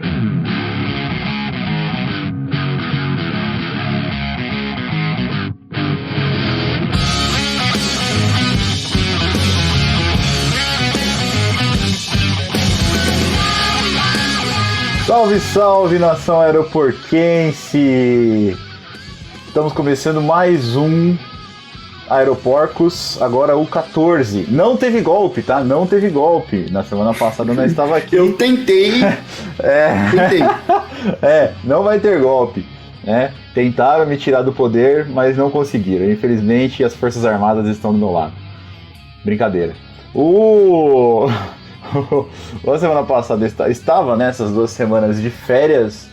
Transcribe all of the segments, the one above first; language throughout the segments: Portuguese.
Salve, salve, nação aeroporquense! Estamos começando mais um Aeroporcos, agora o 14. Não teve golpe, tá? Não teve golpe. Na semana passada nós estava aqui. Eu tentei. Tentei. Não vai ter golpe. Tentaram me tirar do poder, mas não conseguiram. Infelizmente, as Forças Armadas estão do meu lado. Brincadeira. A semana passada estava nessas 2 semanas de férias,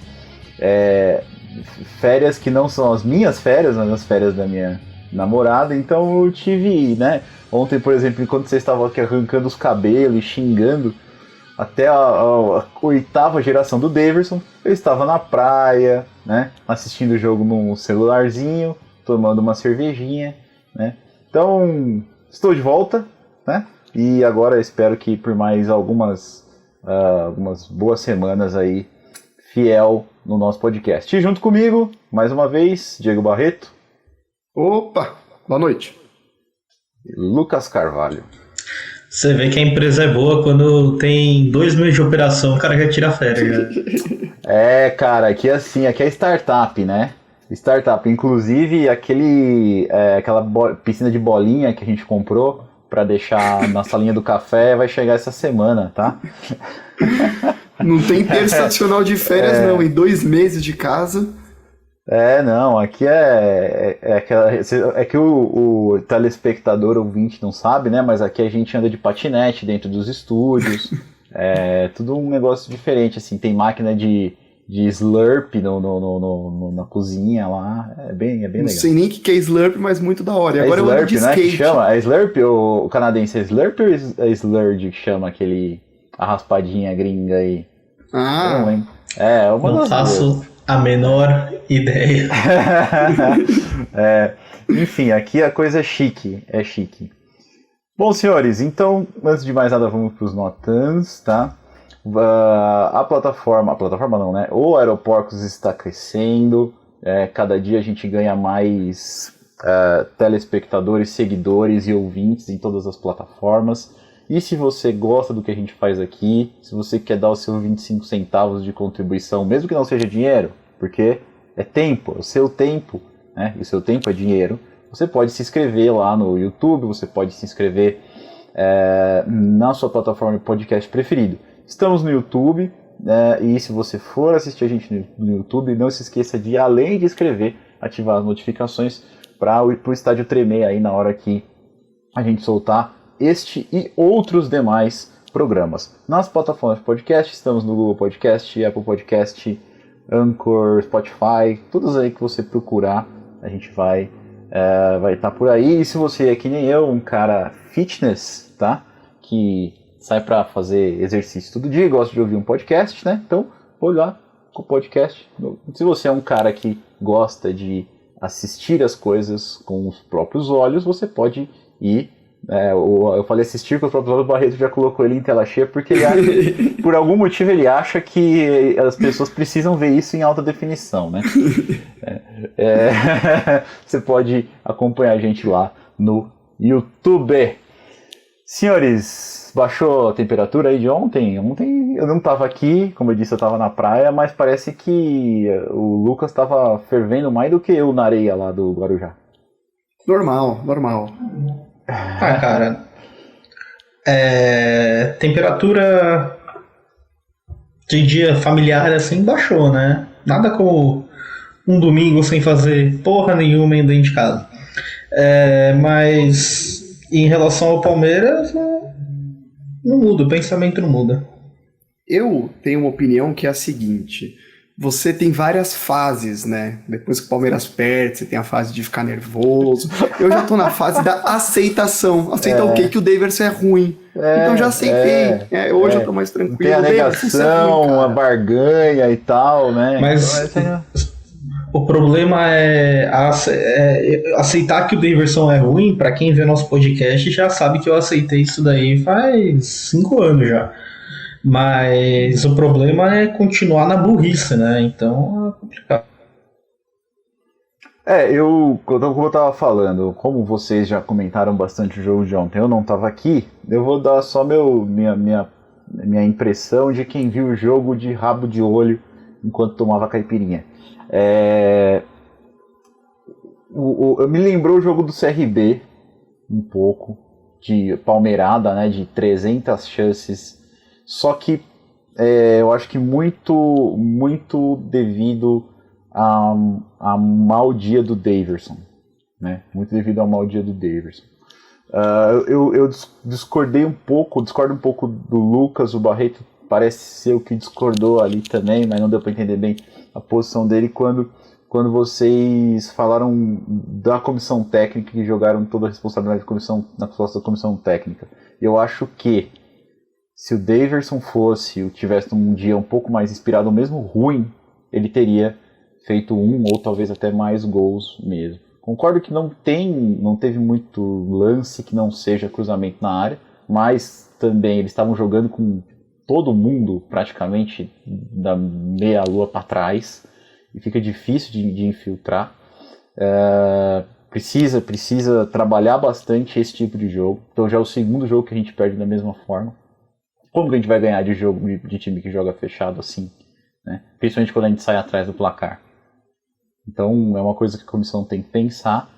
férias que não são as minhas férias, mas as férias da minha namorada, então eu tive, ontem, por exemplo, enquanto vocês estavam aqui arrancando os cabelos e xingando até a 8ª geração do Daverson, eu estava na praia, assistindo o jogo num celularzinho, tomando uma cervejinha, então estou de volta, e agora eu espero que por mais algumas boas semanas aí, fiel no nosso podcast. E junto comigo, mais uma vez, Diego Barreto. Opa, boa noite. Lucas Carvalho. Você vê que a empresa é boa quando tem 2 meses de operação, o cara já tira férias. Cara, aqui é startup, Startup, inclusive aquela piscina de bolinha que a gente comprou pra deixar na salinha do café vai chegar essa semana, tá? Não tem terça tradicional de férias, não. Em 2 meses de casa. Não, aqui é que o telespectador ouvinte não sabe, mas aqui a gente anda de patinete dentro dos estúdios. É tudo um negócio diferente, assim. Tem máquina de Slurp na cozinha lá, é bem legal. Não sei nem o que é Slurp, mas muito da hora. E agora Slurp, eu ando de skate. Que chama? É Slurp, o canadense é Slurp ou é Slurge que chama a raspadinha gringa aí? Eu não lembro. Não faço a menor ideia. Enfim, aqui a coisa é chique, Bom, senhores, então, antes de mais nada, vamos para os notans, tá? A plataforma não, O Aeroporcos está crescendo, cada dia a gente ganha mais telespectadores, seguidores e ouvintes em todas as plataformas. E se você gosta do que a gente faz aqui, se você quer dar os seus 25 centavos de contribuição, mesmo que não seja dinheiro, porque é tempo, é o seu tempo, e o seu tempo é dinheiro, você pode se inscrever lá no YouTube, você pode se inscrever na sua plataforma de podcast preferido. Estamos no YouTube, e se você for assistir a gente no YouTube, não se esqueça de, além de inscrever, ativar as notificações para o estádio tremer aí na hora que a gente soltar este e outros demais programas. Nas plataformas de podcast, estamos no Google Podcast, Apple Podcast, Anchor, Spotify, todas aí que você procurar, a gente vai estar por aí. E se você é que nem eu, um cara fitness, tá? Que sai para fazer exercício todo dia e gosta de ouvir um podcast, então vou lá com o podcast. Se você é um cara que gosta de assistir as coisas com os próprios olhos, você pode ir. Eu falei assistir com os próprios olhos, o Barreto já colocou ele em tela cheia, porque por algum motivo ele acha que as pessoas precisam ver isso em alta definição, Você pode acompanhar a gente lá no YouTube. Senhores, baixou a temperatura aí de ontem? Ontem eu não estava aqui, como eu disse, eu estava na praia, mas parece que o Lucas estava fervendo mais do que eu na areia lá do Guarujá. Normal. Cara, temperatura de dia familiar assim baixou, Nada como um domingo sem fazer porra nenhuma dentro de casa. Mas em relação ao Palmeiras, não muda, o pensamento não muda. Eu tenho uma opinião que é a seguinte: você tem várias fases, Depois que o Palmeiras perde, você tem a fase de ficar nervoso. Eu já tô na fase da aceitação. Aceitar o quê? Que o Daverson é ruim. Então já aceitei. Hoje eu tô mais tranquilo. Tem a negação, a barganha e tal, Mas o problema é aceitar que o Daverson é ruim. Pra quem vê nosso podcast já sabe que eu aceitei isso daí faz 5 anos já. Mas o problema é continuar na burrice, né? Então é complicado. Como eu tava falando, como vocês já comentaram bastante o jogo de ontem, eu não tava aqui, eu vou dar só minha impressão de quem viu o jogo de rabo de olho enquanto tomava caipirinha. Me lembrou o jogo do CRB, um pouco, de palmeirada, né, de 300 chances, só que eu acho que muito devido a mau dia do Daverson, né, muito devido ao mau dia do Daverson. Eu discordo um pouco do Lucas, o Barreto parece ser o que discordou ali também, mas não deu para entender bem a posição dele quando vocês falaram da comissão técnica e jogaram toda a responsabilidade na costas da comissão técnica. Eu acho que se o Daverson tivesse um dia um pouco mais inspirado, ou mesmo ruim, ele teria feito um ou talvez até mais gols mesmo. Concordo que não teve muito lance que não seja cruzamento na área, mas também eles estavam jogando com todo mundo praticamente da meia-lua para trás e fica difícil de infiltrar. Precisa trabalhar bastante esse tipo de jogo. Então já é o segundo jogo que a gente perde da mesma forma. Como que a gente vai ganhar de jogo de time que joga fechado assim, né? Principalmente quando a gente sai atrás do placar. Então é uma coisa que a comissão tem que pensar.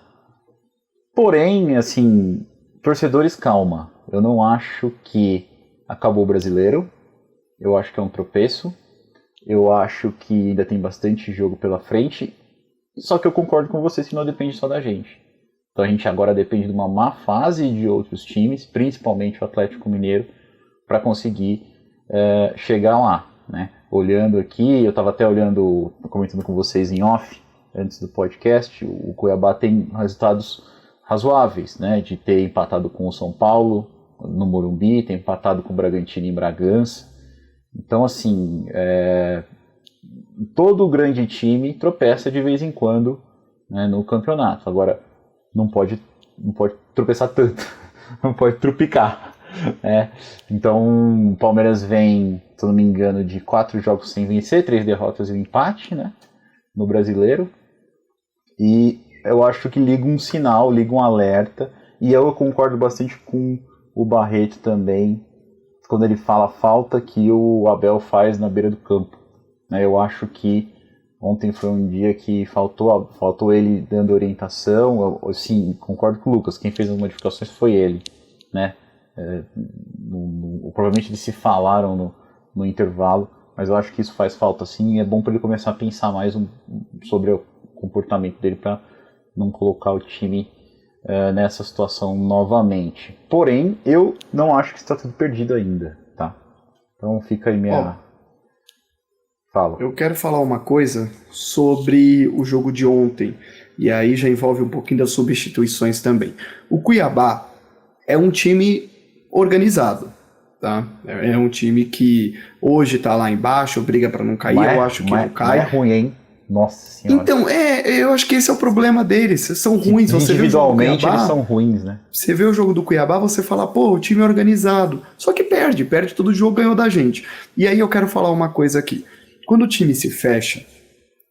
Porém, assim, torcedores, calma. Eu não acho que acabou o Brasileiro. Eu acho que é um tropeço. Eu acho que ainda tem bastante jogo pela frente. Só que eu concordo com vocês que não depende só da gente. Então a gente agora depende de uma má fase de outros times, principalmente o Atlético Mineiro, para conseguir chegar lá, né? Olhando aqui, eu estava até comentando com vocês em off, antes do podcast, o Cuiabá tem resultados razoáveis, né? De ter empatado com o São Paulo no Morumbi, ter empatado com o Bragantino em Bragança. Então, assim, todo grande time tropeça de vez em quando, né, no campeonato. Agora, não pode tropeçar tanto, não pode trupicar. Então, o Palmeiras vem, se não me engano, de 4 jogos sem vencer, 3 derrotas e um empate, né, no Brasileiro. E eu acho que liga um sinal, liga um alerta. E eu concordo bastante com o Barreto também, quando ele fala a falta que o Abel faz na beira do campo. Eu acho que ontem foi um dia que faltou ele dando orientação. Eu sim, concordo com o Lucas, quem fez as modificações foi ele, né? Provavelmente eles se falaram no intervalo, mas eu acho que isso faz falta sim, e é bom para ele começar a pensar mais sobre o comportamento dele para não colocar o time nessa situação novamente. Porém, eu não acho que está tudo perdido ainda, tá? Então fica aí minha... Fala. Eu quero falar uma coisa sobre o jogo de ontem, e aí já envolve um pouquinho das substituições também. O Cuiabá é um time organizado, tá? É um time que hoje tá lá embaixo, briga para não cair, eu acho que não cai. É ruim, hein? Nossa senhora. Então, eu acho que esse é o problema deles. São ruins. Você individualmente Cuiabá, eles são ruins, né? Você vê o jogo do Cuiabá, você fala, pô, o time é organizado. Só que perde todo jogo, ganhou da gente. E aí eu quero falar uma coisa aqui. Quando o time se fecha,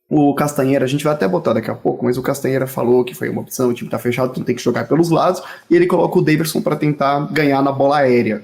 o Castanheira, a gente vai até botar daqui a pouco, mas o Castanheira falou que foi uma opção, o time tá fechado, então tem que jogar pelos lados, e ele coloca o Daverson para tentar ganhar na bola aérea.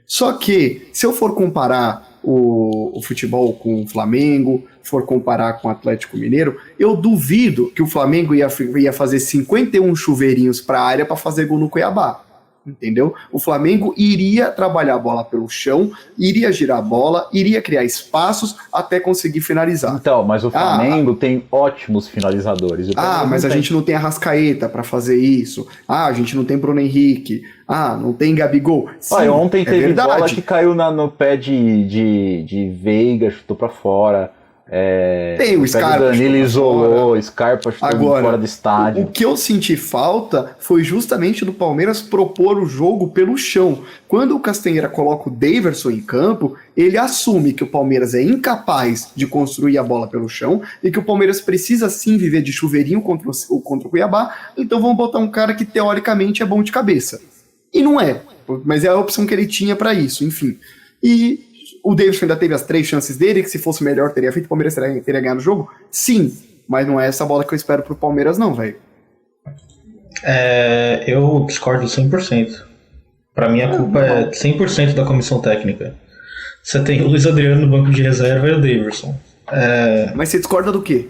Só que, se eu for comparar o futebol com o Flamengo, for comparar com o Atlético Mineiro, eu duvido que o Flamengo ia fazer 51 chuveirinhos para a área para fazer gol no Cuiabá. Entendeu? O Flamengo iria trabalhar a bola pelo chão, iria girar a bola, iria criar espaços até conseguir finalizar. Então, mas o Flamengo tem ótimos finalizadores. Mas a gente não tem Arrascaeta para fazer isso. A gente não tem Bruno Henrique. Não tem Gabigol. Sim, ontem teve verdade. bola que caiu no pé de Veiga, chutou para fora. Tem o Scarpa. O Danilo isolou, Scarpa chutou fora do estádio. O que eu senti falta foi justamente do Palmeiras propor o jogo pelo chão. Quando o Castanheira coloca o Daverson em campo, ele assume que o Palmeiras é incapaz de construir a bola pelo chão e que o Palmeiras precisa sim viver de chuveirinho contra o Cuiabá, então vamos botar um cara que teoricamente é bom de cabeça. E não é, mas é a opção que ele tinha para isso, enfim. E o Davidson ainda teve as 3 chances dele, que se fosse melhor teria feito, o Palmeiras teria ganhado o jogo? Sim, mas não é essa bola que eu espero pro Palmeiras não, velho. Eu discordo 100%. Pra mim a culpa é 100% da comissão técnica. Você tem o Luiz Adriano no banco de reserva e o Daverson. Mas você discorda do quê?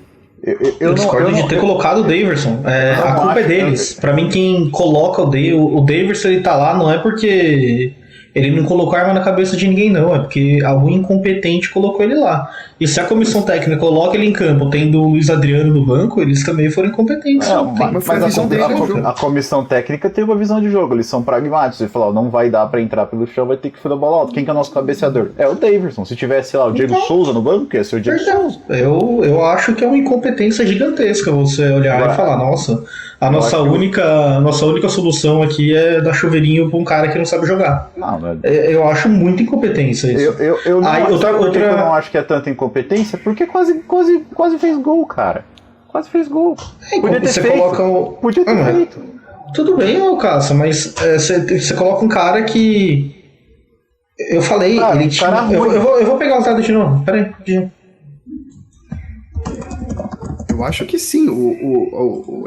Eu discordo de ter colocado o Daverson. A culpa é deles. Pra mim, quem coloca o Daverson, ele tá lá não é porque ele não colocou arma na cabeça de ninguém, não. É porque algum incompetente colocou ele lá. E se a comissão técnica coloca ele em campo tendo o Luiz Adriano no banco, eles também foram incompetentes. A comissão técnica tem uma visão de jogo. Eles são pragmáticos. Ele falou, não vai dar pra entrar pelo chão, vai ter que furar a bola alta. Quem que é o nosso cabeceador? É o Daverson. Se tivesse lá o Diego Souza no banco, ia ser o Diego Souza. Eu acho que é uma incompetência gigantesca você olhar e falar, nossa, a nossa única solução aqui é dar chuveirinho pra um cara que não sabe jogar. Não, eu acho muita incompetência isso. Eu não acho que é tanta incompetência, porque quase fez gol, cara. Quase fez gol. Podia ter feito. Podia ter feito. Tudo bem, Cássio, mas você coloca um cara que... Eu falei, ele tinha... Eu vou pegar o dado de novo, peraí. Eu acho que sim,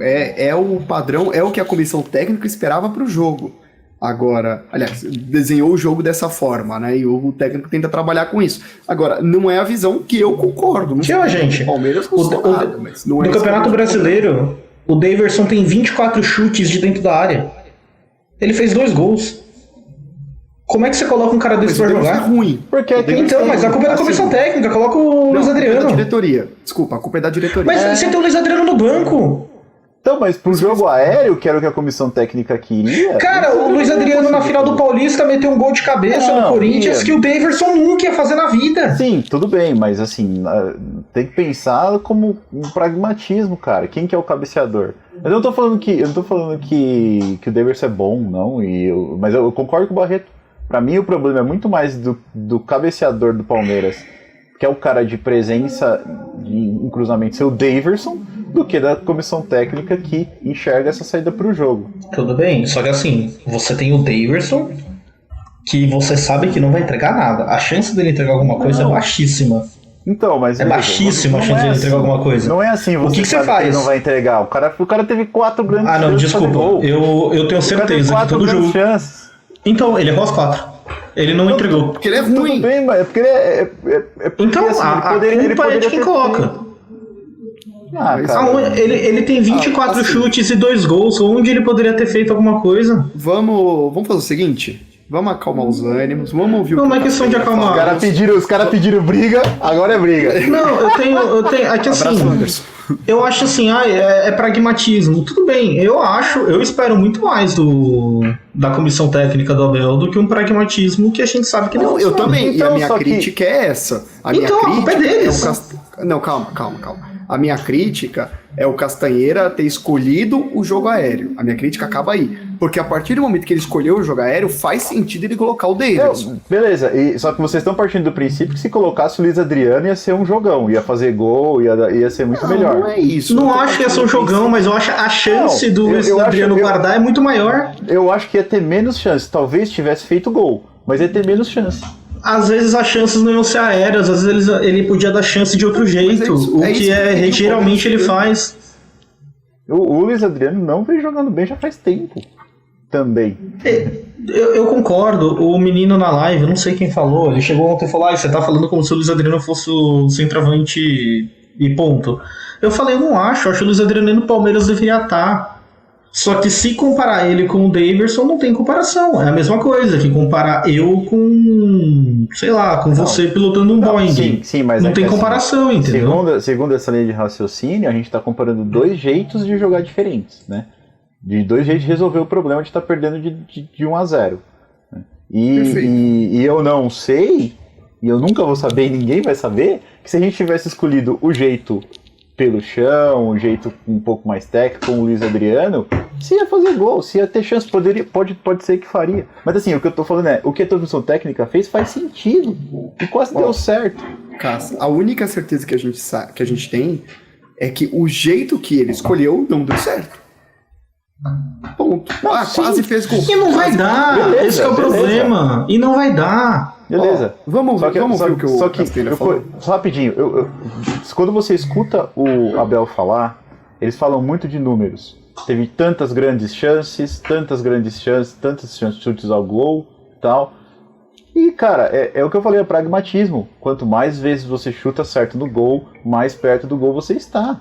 é o padrão, é o que a comissão técnica esperava pro jogo. Agora, aliás, desenhou o jogo dessa forma, né? E o técnico tenta trabalhar com isso. Agora, não é a visão que eu concordo. Gente, o Palmeiras nada, mas não é no Campeonato Brasileiro, o Daverson tem 24 chutes de dentro da área. Ele fez 2 gols. Como é que você coloca um cara desse pra jogar? É ruim. Mas a culpa é da comissão técnica, coloca o Luiz Adriano. A culpa é da diretoria. Desculpa, a culpa é da diretoria. Mas você tem o Luiz Adriano no banco. Então, mas pro jogo aéreo, que era o que a comissão técnica queria... Cara, o Luiz Adriano na final do Paulista meteu um gol de cabeça no Corinthians que o Daverson nunca ia fazer na vida. Sim, tudo bem, mas assim, tem que pensar como um pragmatismo, cara. Quem que é o cabeceador? Mas eu não tô falando que o Daverson é bom, não, mas eu concordo com o Barreto. Pra mim o problema é muito mais do cabeceador do Palmeiras, que é o cara de presença em cruzamento, ser o Daverson, do que da comissão técnica que enxerga essa saída pro jogo. Tudo bem, só que assim, você tem o Daverson, que você sabe que não vai entregar nada. A chance dele entregar alguma coisa é baixíssima. Então, mas... É baixíssima a chance dele entregar alguma coisa. Não é assim, o que você faz? Que ele não vai entregar. O cara teve 4 grandes chances. Ah, não, desculpa. Eu tenho certeza que todo jogo... chances. Então, ele errou as 4. Ele não entregou. Porque ele é ruim. Tudo bem, mas é porque porque, então, assim, a culpa é de quem coloca. Ele tem 24 chutes e 2 gols. Onde ele poderia ter feito alguma coisa? Vamos fazer o seguinte. Vamos acalmar os ânimos. Vamos ouvir Não é questão de acalmar. Os caras pediram briga, agora é briga. Não, eu tenho aqui assim. Eu acho assim, é pragmatismo. Tudo bem, eu espero muito mais da comissão técnica do Abel do que um pragmatismo que a gente sabe que não. Eu também. Então, e a minha crítica é essa. A culpa é deles. Não, calma. A minha crítica é o Castanheira ter escolhido o jogo aéreo. A minha crítica acaba aí. Porque a partir do momento que ele escolheu o jogo aéreo, faz sentido ele colocar o Davidson. Beleza, só que vocês estão partindo do princípio que se colocasse o Luiz Adriano ia ser um jogão, ia fazer gol, ia ser muito melhor. Não é isso. Não acho que ia ser um jogão, mas eu acho a chance do Luiz Adriano guardar é muito maior. Eu acho que ia ter menos chance. Talvez tivesse feito gol, mas ia ter menos chance. Às vezes as chances não iam ser aéreas, às vezes ele podia dar chance de outro jeito, geralmente ele faz. O Luiz Adriano não vem jogando bem já faz tempo. Também. Eu concordo, o menino na live, não sei quem falou, ele chegou ontem e falou, você tá falando como se o Luiz Adriano fosse o centroavante e ponto. Eu falei, eu não acho que o Luiz Adriano no Palmeiras deveria estar. Só que se comparar ele com o Daverson, não tem comparação. É a mesma coisa que comparar eu com, sei lá, com você pilotando um Boeing. Sim, mas não tem comparação, assim, entendeu? Segundo essa linha de raciocínio, a gente está comparando 2 jeitos de jogar diferentes, né? De 2 jeitos de resolver o problema de estar perdendo de 1-0. Né? E eu não sei, e eu nunca vou saber, e ninguém vai saber, que se a gente tivesse escolhido o jeito pelo chão, um jeito um pouco mais técnico, com o Luiz Adriano, se ia fazer gol, se ia ter chance, pode ser que faria. Mas assim, o que eu tô falando é, o que a comissão técnica fez faz sentido, e quase deu certo. Cássio, a única certeza que a gente tem é que o jeito que ele escolheu não deu certo. Ponto. Quase fez gol. E não vai dar, esse é o problema. E não vai dar. Beleza. Vamos ver o que o Castanheira falou. Só rapidinho, quando você escuta o Abel falar, eles falam muito de números. Teve tantas grandes chances, tantos chutes ao gol e tal. E, cara, é o que eu falei, é pragmatismo. Quanto mais vezes você chuta certo no gol, mais perto do gol você está.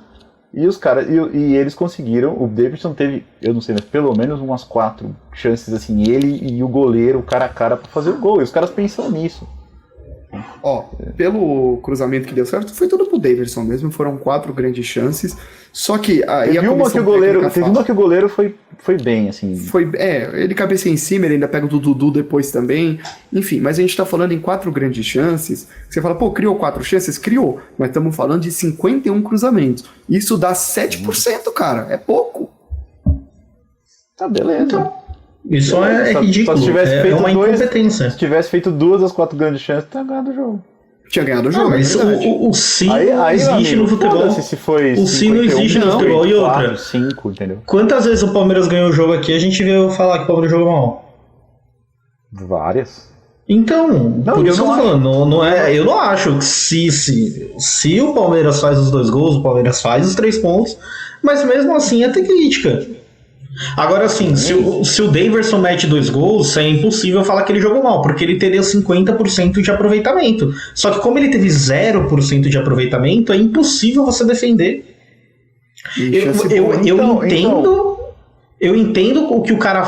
E os caras, e eles conseguiram, o Davidson teve, eu não sei, mas pelo menos umas 4 chances, assim, ele e o goleiro, cara a cara, pra fazer o gol. E os caras pensam nisso. Pelo cruzamento que deu certo, foi tudo pro Davidson mesmo, foram 4 grandes chances. Só que teve uma que o goleiro foi bem, assim. Ele cabeceia em cima, ele ainda pega o do Dudu depois também. Enfim, mas a gente tá falando em 4 grandes chances. Você fala, criou 4 chances? Criou. Mas estamos falando de 51 cruzamentos. Isso dá 7%, cara. É pouco. Tá, beleza. Então, isso é ridículo. É uma incompetência. Se tivesse feito 2 das 4 grandes chances, tinha ganhado o jogo. Tinha ganhado o jogo, mas o si não existe no futebol. O si não existe no futebol. E outra, 5, entendeu? Quantas vezes o Palmeiras ganhou o jogo aqui, a gente veio falar que o Palmeiras jogou mal? Várias. Então, por isso que eu tô falando, eu não acho que se o Palmeiras faz os 2 gols, o Palmeiras faz os 3 pontos, mas mesmo assim é ter crítica. Agora sim, se o Daverson mete 2 gols, é impossível falar que ele jogou mal, porque ele teria 50% de aproveitamento. Só que como ele teve 0% de aproveitamento, é impossível você defender. Eu entendo o que o cara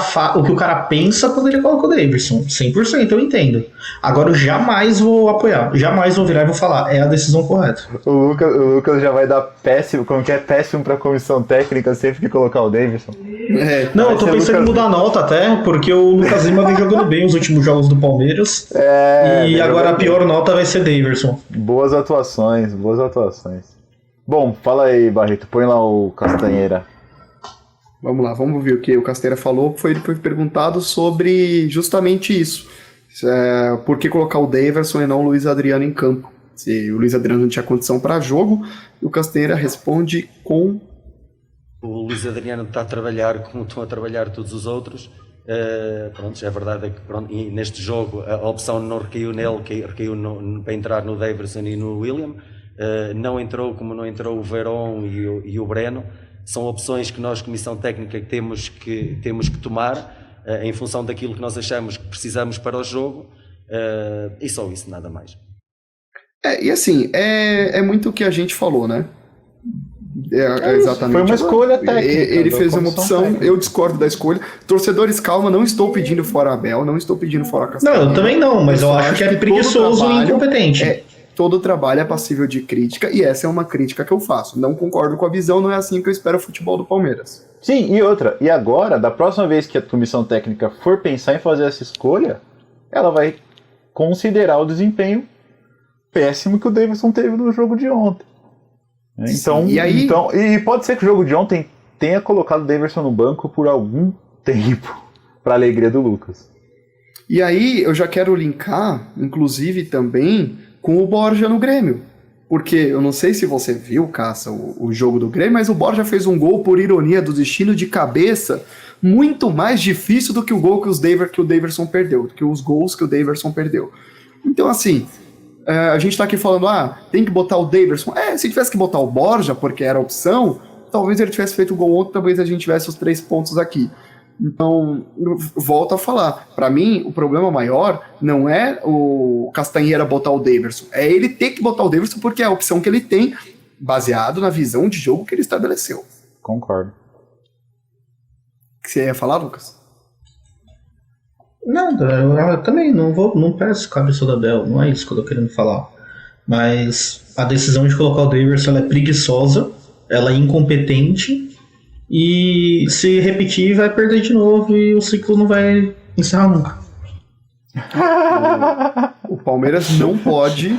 pensa quando ele coloca o Daverson. 100% eu entendo. Agora eu jamais vou apoiar. Jamais vou virar e vou falar. É a decisão correta. O Lucas já vai dar péssimo, como que é péssimo pra comissão técnica sempre que colocar o Daverson. Não, eu tô pensando em mudar a nota até, porque o Lucas Lima vem jogando bem os últimos jogos do Palmeiras. E agora a pior nota vai ser Daverson. Boas atuações. Bom, fala aí, Barreto. Põe lá o Castanheira. Vamos lá, vamos ver o que o Castanheira falou. Ele foi perguntado sobre justamente isso. Por que colocar o Daverson e não o Luiz Adriano em campo? Se o Luiz Adriano não tinha condição para jogo, e o Castanheira responde com... O Luiz Adriano está a trabalhar como estão a trabalhar todos os outros. A verdade é que e neste jogo a opção não recaiu nele, recaiu para entrar no Daverson e no William. Não entrou como não entrou o Verón e o Breno. São opções que nós, comissão técnica, temos que tomar em função daquilo que nós achamos que precisamos para o jogo, e só isso, nada mais. E assim, é muito o que a gente falou, né? Exatamente. Foi uma escolha técnica. Ele fez uma opção, técnica. Eu discordo da escolha. Torcedores, calma, não estou pedindo fora Abel, não estou pedindo fora Castanheira. Não, eu também não, mas eu acho que é preguiçoso e incompetente. Todo trabalho é passível de crítica, e essa é uma crítica que eu faço. Não concordo com a visão, não é assim que eu espero o futebol do Palmeiras. Sim, e agora, da próxima vez que a comissão técnica for pensar em fazer essa escolha, ela vai considerar o desempenho péssimo que o Davidson teve no jogo de ontem. Então, e pode ser que o jogo de ontem tenha colocado o Davidson no banco por algum tempo, para a alegria do Lucas. E aí, eu já quero linkar, inclusive também, com o Borja no Grêmio. Porque eu não sei se você viu, Caça, o jogo do Grêmio, mas o Borja fez um gol, por ironia do destino, de cabeça, muito mais difícil do que o gol que o Daverson perdeu, do que os gols que o Daverson perdeu. Então, assim, a gente tá aqui falando, tem que botar o Daverson. Se tivesse que botar o Borja, porque era a opção, talvez ele tivesse feito o gol ontem, talvez a gente tivesse os 3 pontos aqui. Então, volto a falar, para mim o problema maior não é o Castanheira botar o Daverson, é ele ter que botar o Daverson porque é a opção que ele tem, baseado na visão de jogo que ele estabeleceu. Concordo. O que você ia falar, Lucas? Não, eu também não peço cabeça da Abel, não é isso que eu tô querendo falar. Mas a decisão de colocar o Daverson ela é preguiçosa, ela é incompetente. E se repetir, vai perder de novo e o ciclo não vai encerrar nunca. O Palmeiras não pode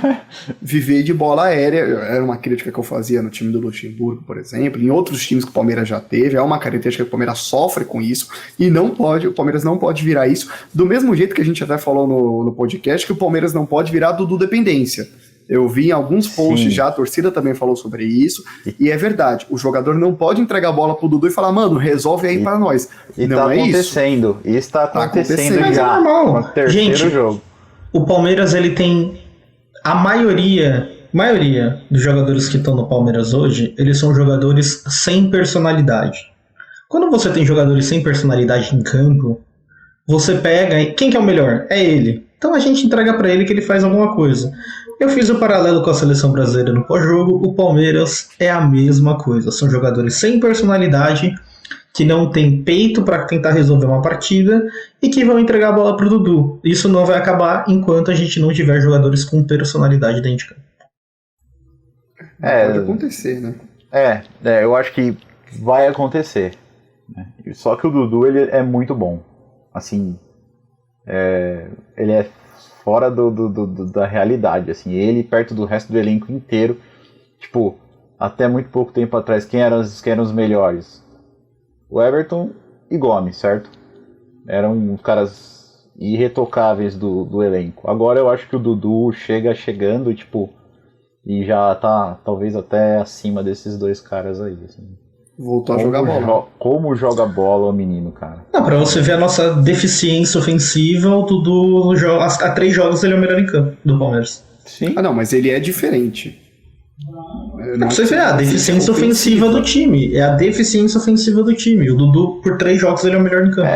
viver de bola aérea. Era uma crítica que eu fazia no time do Luxemburgo, por exemplo. Em outros times que o Palmeiras já teve. É uma característica que o Palmeiras sofre com isso. E o Palmeiras não pode virar isso. Do mesmo jeito que a gente até falou no podcast, que o Palmeiras não pode virar Dudu dependência. Eu vi em alguns posts já, a torcida também falou sobre isso, e é verdade, o jogador não pode entregar a bola pro Dudu e falar, mano, resolve aí pra nós. E não tá é acontecendo, isso está acontecendo já, já, normal. no terceiro jogo. O Palmeiras, ele tem a maioria dos jogadores que estão no Palmeiras hoje, eles são jogadores sem personalidade. Quando você tem jogadores sem personalidade em campo, você pega e quem que é o melhor? É ele. Então a gente entrega pra ele que ele faz alguma coisa. Eu fiz o paralelo com a seleção brasileira no pós-jogo, o Palmeiras é a mesma coisa. São jogadores sem personalidade, que não tem peito para tentar resolver uma partida e que vão entregar a bola pro Dudu. Isso não vai acabar enquanto a gente não tiver jogadores com personalidade dentro de campo. Pode acontecer, né? Eu acho que vai acontecer. Né? Só que o Dudu, ele é muito bom. Assim, ele é fora da realidade. Assim, ele perto do resto do elenco inteiro. Tipo, até muito pouco tempo atrás, quem eram os melhores? O Everton e Gomes, certo? Eram os caras irretocáveis do elenco. Agora eu acho que o Dudu chegando, tipo, e já tá talvez até acima desses dois caras aí. Assim. Voltou a jogar bola. Como joga bola o menino, cara. Não, pra você ver a nossa deficiência ofensiva, o Dudu, há 3 jogos ele é o melhor em campo do Palmeiras. Sim. Não, mas ele é diferente. Pra você ver, a deficiência ofensiva do time. É a deficiência ofensiva do time. O Dudu, por 3 jogos, ele é o melhor em campo.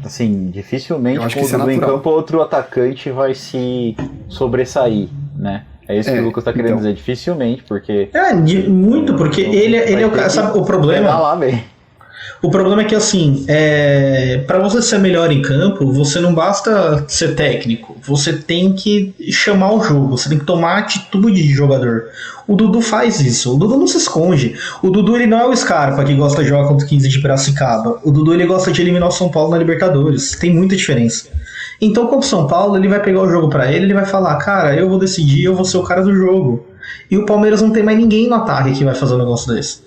Assim, dificilmente Eu acho com que o isso é Dudu em natural. campo, outro atacante vai se sobressair, né? É isso que o Lucas tá querendo dizer, dificilmente, porque... Muito, porque ele é o cara, sabe o problema? Lá, bem. O problema é que, assim, para você ser melhor em campo, você não basta ser técnico, você tem que chamar o jogo, você tem que tomar atitude de jogador. O Dudu faz isso, o Dudu não se esconde. O Dudu, ele não é o Scarpa que gosta de jogar contra o 15 de Piracicaba. O Dudu, ele gosta de eliminar o São Paulo na Libertadores. Tem muita diferença. Então, contra o São Paulo, ele vai pegar o jogo pra ele vai falar, cara, eu vou decidir, eu vou ser o cara do jogo. E o Palmeiras não tem mais ninguém no ataque que vai fazer um negócio desse.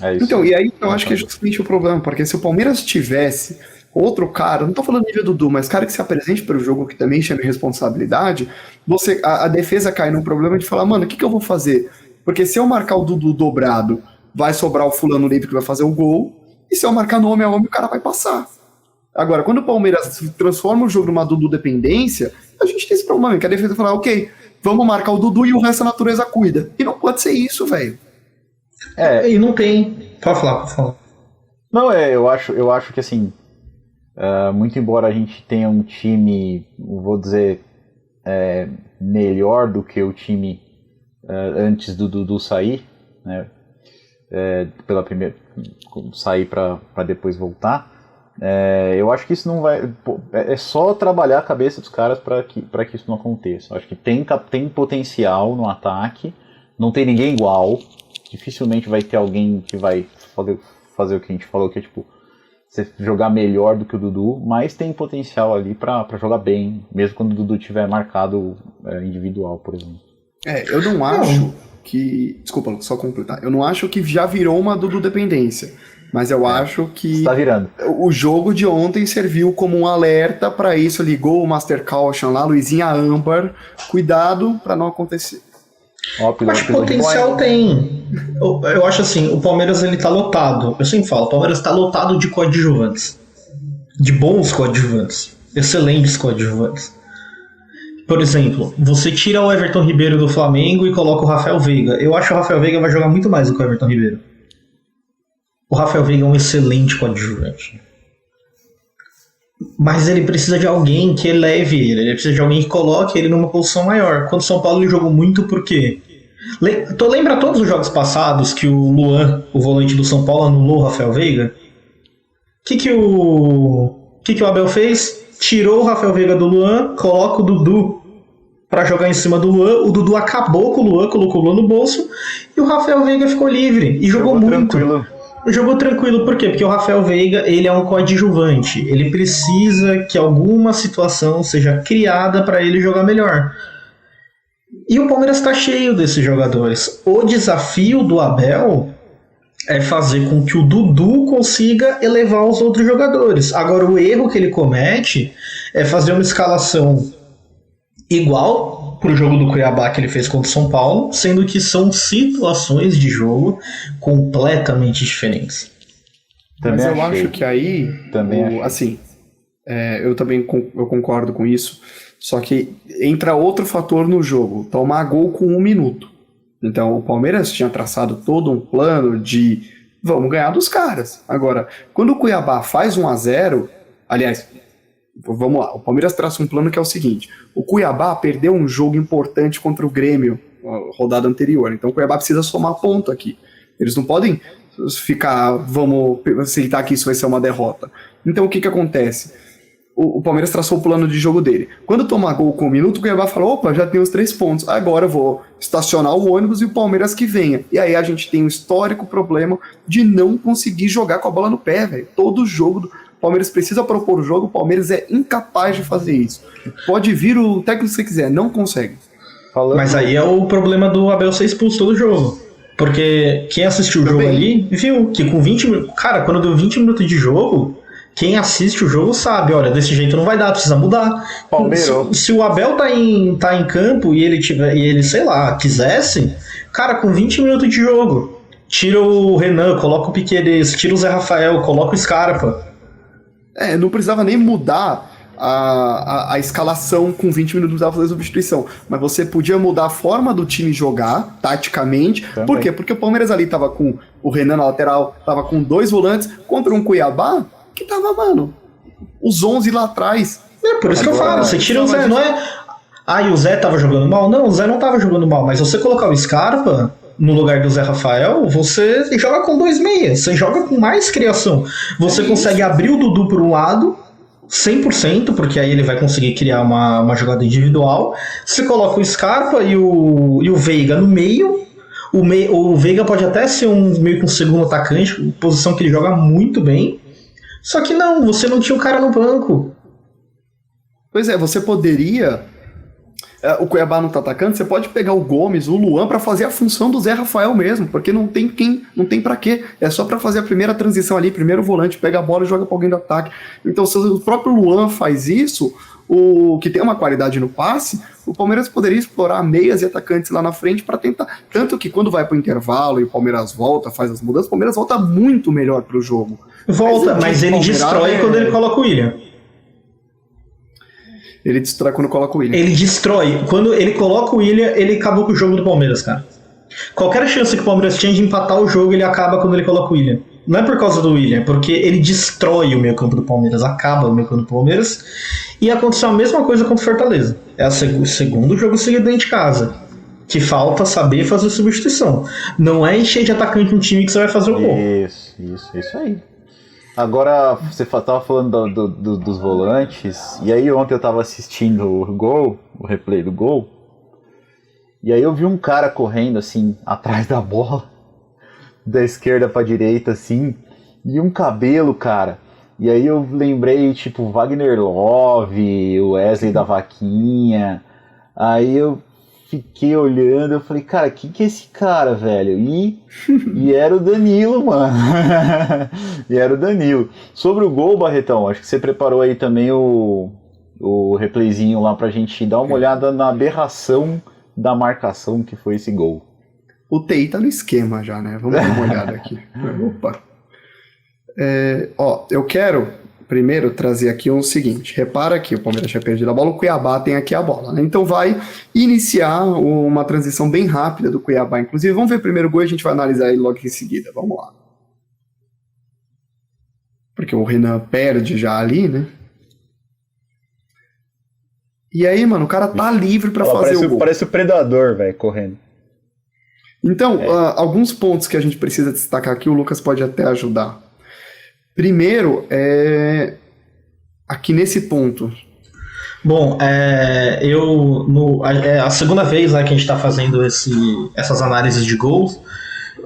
É isso. Então, e aí eu acho que é justamente o problema, porque se o Palmeiras tivesse outro cara, não tô falando nível Dudu, mas cara que se apresente para o jogo que também chame responsabilidade, a defesa cai num problema de falar, mano, o que eu vou fazer? Porque se eu marcar o Dudu dobrado, vai sobrar o fulano livre que vai fazer o gol, e se eu marcar no homem a homem, o cara vai passar. Agora, quando o Palmeiras transforma o jogo numa Dudu dependência, a gente tem esse problema, que a defesa fala, ok, vamos marcar o Dudu e o resto a natureza cuida. E não pode ser isso, velho. E não tem. Pode falar. Não, eu acho que assim, muito embora a gente tenha um time, vou dizer, melhor do que o time antes do Dudu sair, né? Pela primeira sair para depois voltar. Eu acho que isso não vai. É só trabalhar a cabeça dos caras para que isso não aconteça. Acho que tem potencial no ataque, não tem ninguém igual. Dificilmente vai ter alguém que vai fazer o que a gente falou, que é tipo, você jogar melhor do que o Dudu, mas tem potencial ali pra jogar bem, mesmo quando o Dudu tiver marcado individual, por exemplo. Eu não acho que... Desculpa, só completar. Eu não acho que já virou uma Dudu dependência, mas eu acho que está virando. O jogo de ontem serviu como um alerta pra isso, ligou o Master Caution lá, Luizinha Âmbar, cuidado pra não acontecer. Acho que potencial tem. Eu acho assim, o Palmeiras ele tá lotado. Eu sempre falo, o Palmeiras tá lotado de coadjuvantes. De bons coadjuvantes. Excelentes coadjuvantes. Por exemplo, você tira o Everton Ribeiro do Flamengo e coloca o Rafael Veiga. Eu acho que o Rafael Veiga vai jogar muito mais do que o Everton Ribeiro. O Rafael Veiga é um excelente coadjuvante. Mas ele precisa de alguém que eleve ele precisa de alguém que coloque ele numa posição maior. Quando o São Paulo ele jogou muito, por quê? Lembra todos os jogos passados que o Luan, o volante do São Paulo, anulou o Rafael Veiga? O que o Abel fez? Tirou o Rafael Veiga do Luan, coloca o Dudu pra jogar em cima do Luan. O Dudu acabou com o Luan, colocou o Luan no bolso e o Rafael Veiga ficou livre e jogou muito. Tranquilo. Jogou tranquilo, por quê? Porque o Rafael Veiga, ele é um coadjuvante. Ele precisa que alguma situação seja criada para ele jogar melhor. E o Palmeiras está cheio desses jogadores. O desafio do Abel é fazer com que o Dudu consiga elevar os outros jogadores. Agora, o erro que ele comete é fazer uma escalação igual pro jogo do Cuiabá que ele fez contra o São Paulo, sendo que são situações de jogo completamente diferentes. Mas eu acho que aí, também assim, eu concordo com isso, Só que entra outro fator no jogo, tomar gol com 1 minuto. Então o Palmeiras tinha traçado todo um plano de vamos ganhar dos caras. Agora, quando o Cuiabá faz 1-0, aliás, vamos lá, o Palmeiras traça um plano que é o seguinte, o Cuiabá perdeu um jogo importante contra o Grêmio, rodada anterior, então o Cuiabá precisa somar ponto aqui. Eles não podem ficar, vamos aceitar que isso vai ser uma derrota. Então o que acontece? O Palmeiras traçou o plano de jogo dele. Quando tomar gol com 1 minuto, o Cuiabá fala, opa, já tem os 3 pontos, agora eu vou estacionar o ônibus e o Palmeiras que venha. E aí a gente tem um histórico problema de não conseguir jogar com a bola no pé, velho. Todo jogo, o Palmeiras precisa propor o jogo, o Palmeiras é incapaz de fazer isso. Pode vir o técnico se você quiser, não consegue. Mas aí é o problema do Abel ser expulso todo jogo. Porque quem assistiu o jogo ali, viu que com 20 minutos... Cara, quando deu 20 minutos de jogo... Quem assiste o jogo sabe, olha, desse jeito não vai dar, precisa mudar. Se o Abel tá em campo e ele, sei lá, quisesse, cara, com 20 minutos de jogo, tira o Renan, coloca o Piquerez, tira o Zé Rafael, coloca o Scarpa. Não precisava nem mudar a escalação com 20 minutos, não precisava fazer substituição. Mas você podia mudar a forma do time jogar, taticamente. Também. Por quê? Porque o Palmeiras ali tava com o Renan na lateral, tava com 2 volantes, contra um Cuiabá, que tava, mano, os 11 lá atrás. Por isso que eu falo, você tira o Zé, não é... e o Zé tava jogando mal? Não, o Zé não tava jogando mal, mas você colocar o Scarpa no lugar do Zé Rafael, você joga com 2 meias, você joga com mais criação. Você consegue abrir o Dudu por um lado, 100%, porque aí ele vai conseguir criar uma jogada individual. Você coloca o Scarpa e o Veiga no meio. O Veiga pode até ser meio que um segundo atacante, posição que ele joga muito bem. Só que não, você não tinha o cara no banco. Pois é, você poderia... O Cuiabá não tá atacando, você pode pegar o Gomes, o Luan, pra fazer a função do Zé Rafael mesmo, porque não tem pra quê. É só pra fazer a primeira transição ali, primeiro volante, pega a bola e joga pra alguém do ataque. Então, se o próprio Luan faz isso, que tem uma qualidade no passe, o Palmeiras poderia explorar meias e atacantes lá na frente pra tentar. Tanto que quando vai pro intervalo e o Palmeiras volta, faz as mudanças, o Palmeiras volta muito melhor pro jogo. Volta, mas ele destrói quando ele coloca o William. Ele destrói quando coloca o William. Ele destrói. Quando ele coloca o William, ele acabou com o jogo do Palmeiras, cara. Qualquer chance que o Palmeiras tinha de empatar o jogo, ele acaba quando ele coloca o William. Não é por causa do William, é porque ele destrói o meio campo do Palmeiras, acaba o meio campo do Palmeiras. E aconteceu a mesma coisa contra o Fortaleza. É o segundo jogo seguido dentro de casa. Que falta saber fazer substituição. Não é encher de atacante um time que você vai fazer o gol. Isso aí. Agora, você tava falando dos volantes, e aí ontem eu tava assistindo o replay do gol, e aí eu vi um cara correndo assim, atrás da bola, da esquerda pra direita assim, e um cabelo, cara. E aí eu lembrei, tipo, Wagner Love, o Wesley da Vaquinha, aí eu fiquei olhando, eu falei, cara, que é esse cara, velho? E era o Danilo, mano. E era o Danilo. Sobre o gol, Barretão, acho que você preparou aí também o replayzinho lá pra gente dar uma olhada na aberração da marcação que foi esse gol. O TI tá no esquema já, né? Vamos dar uma olhada aqui. Opa. Eu quero primeiro trazer aqui o seguinte, repara que o Palmeiras tinha perdido a bola, o Cuiabá tem aqui a bola, né? Então vai iniciar uma transição bem rápida do Cuiabá, inclusive vamos ver o primeiro gol e a gente vai analisar ele logo em seguida, vamos lá. Porque o Renan perde já ali, né? E aí, mano, o cara tá livre pra fazer o gol. Parece o Predador, velho, correndo. Então, alguns pontos que a gente precisa destacar aqui, o Lucas pode até ajudar. Primeiro, aqui nesse ponto. Bom, a segunda vez que a gente está fazendo essas análises de gols,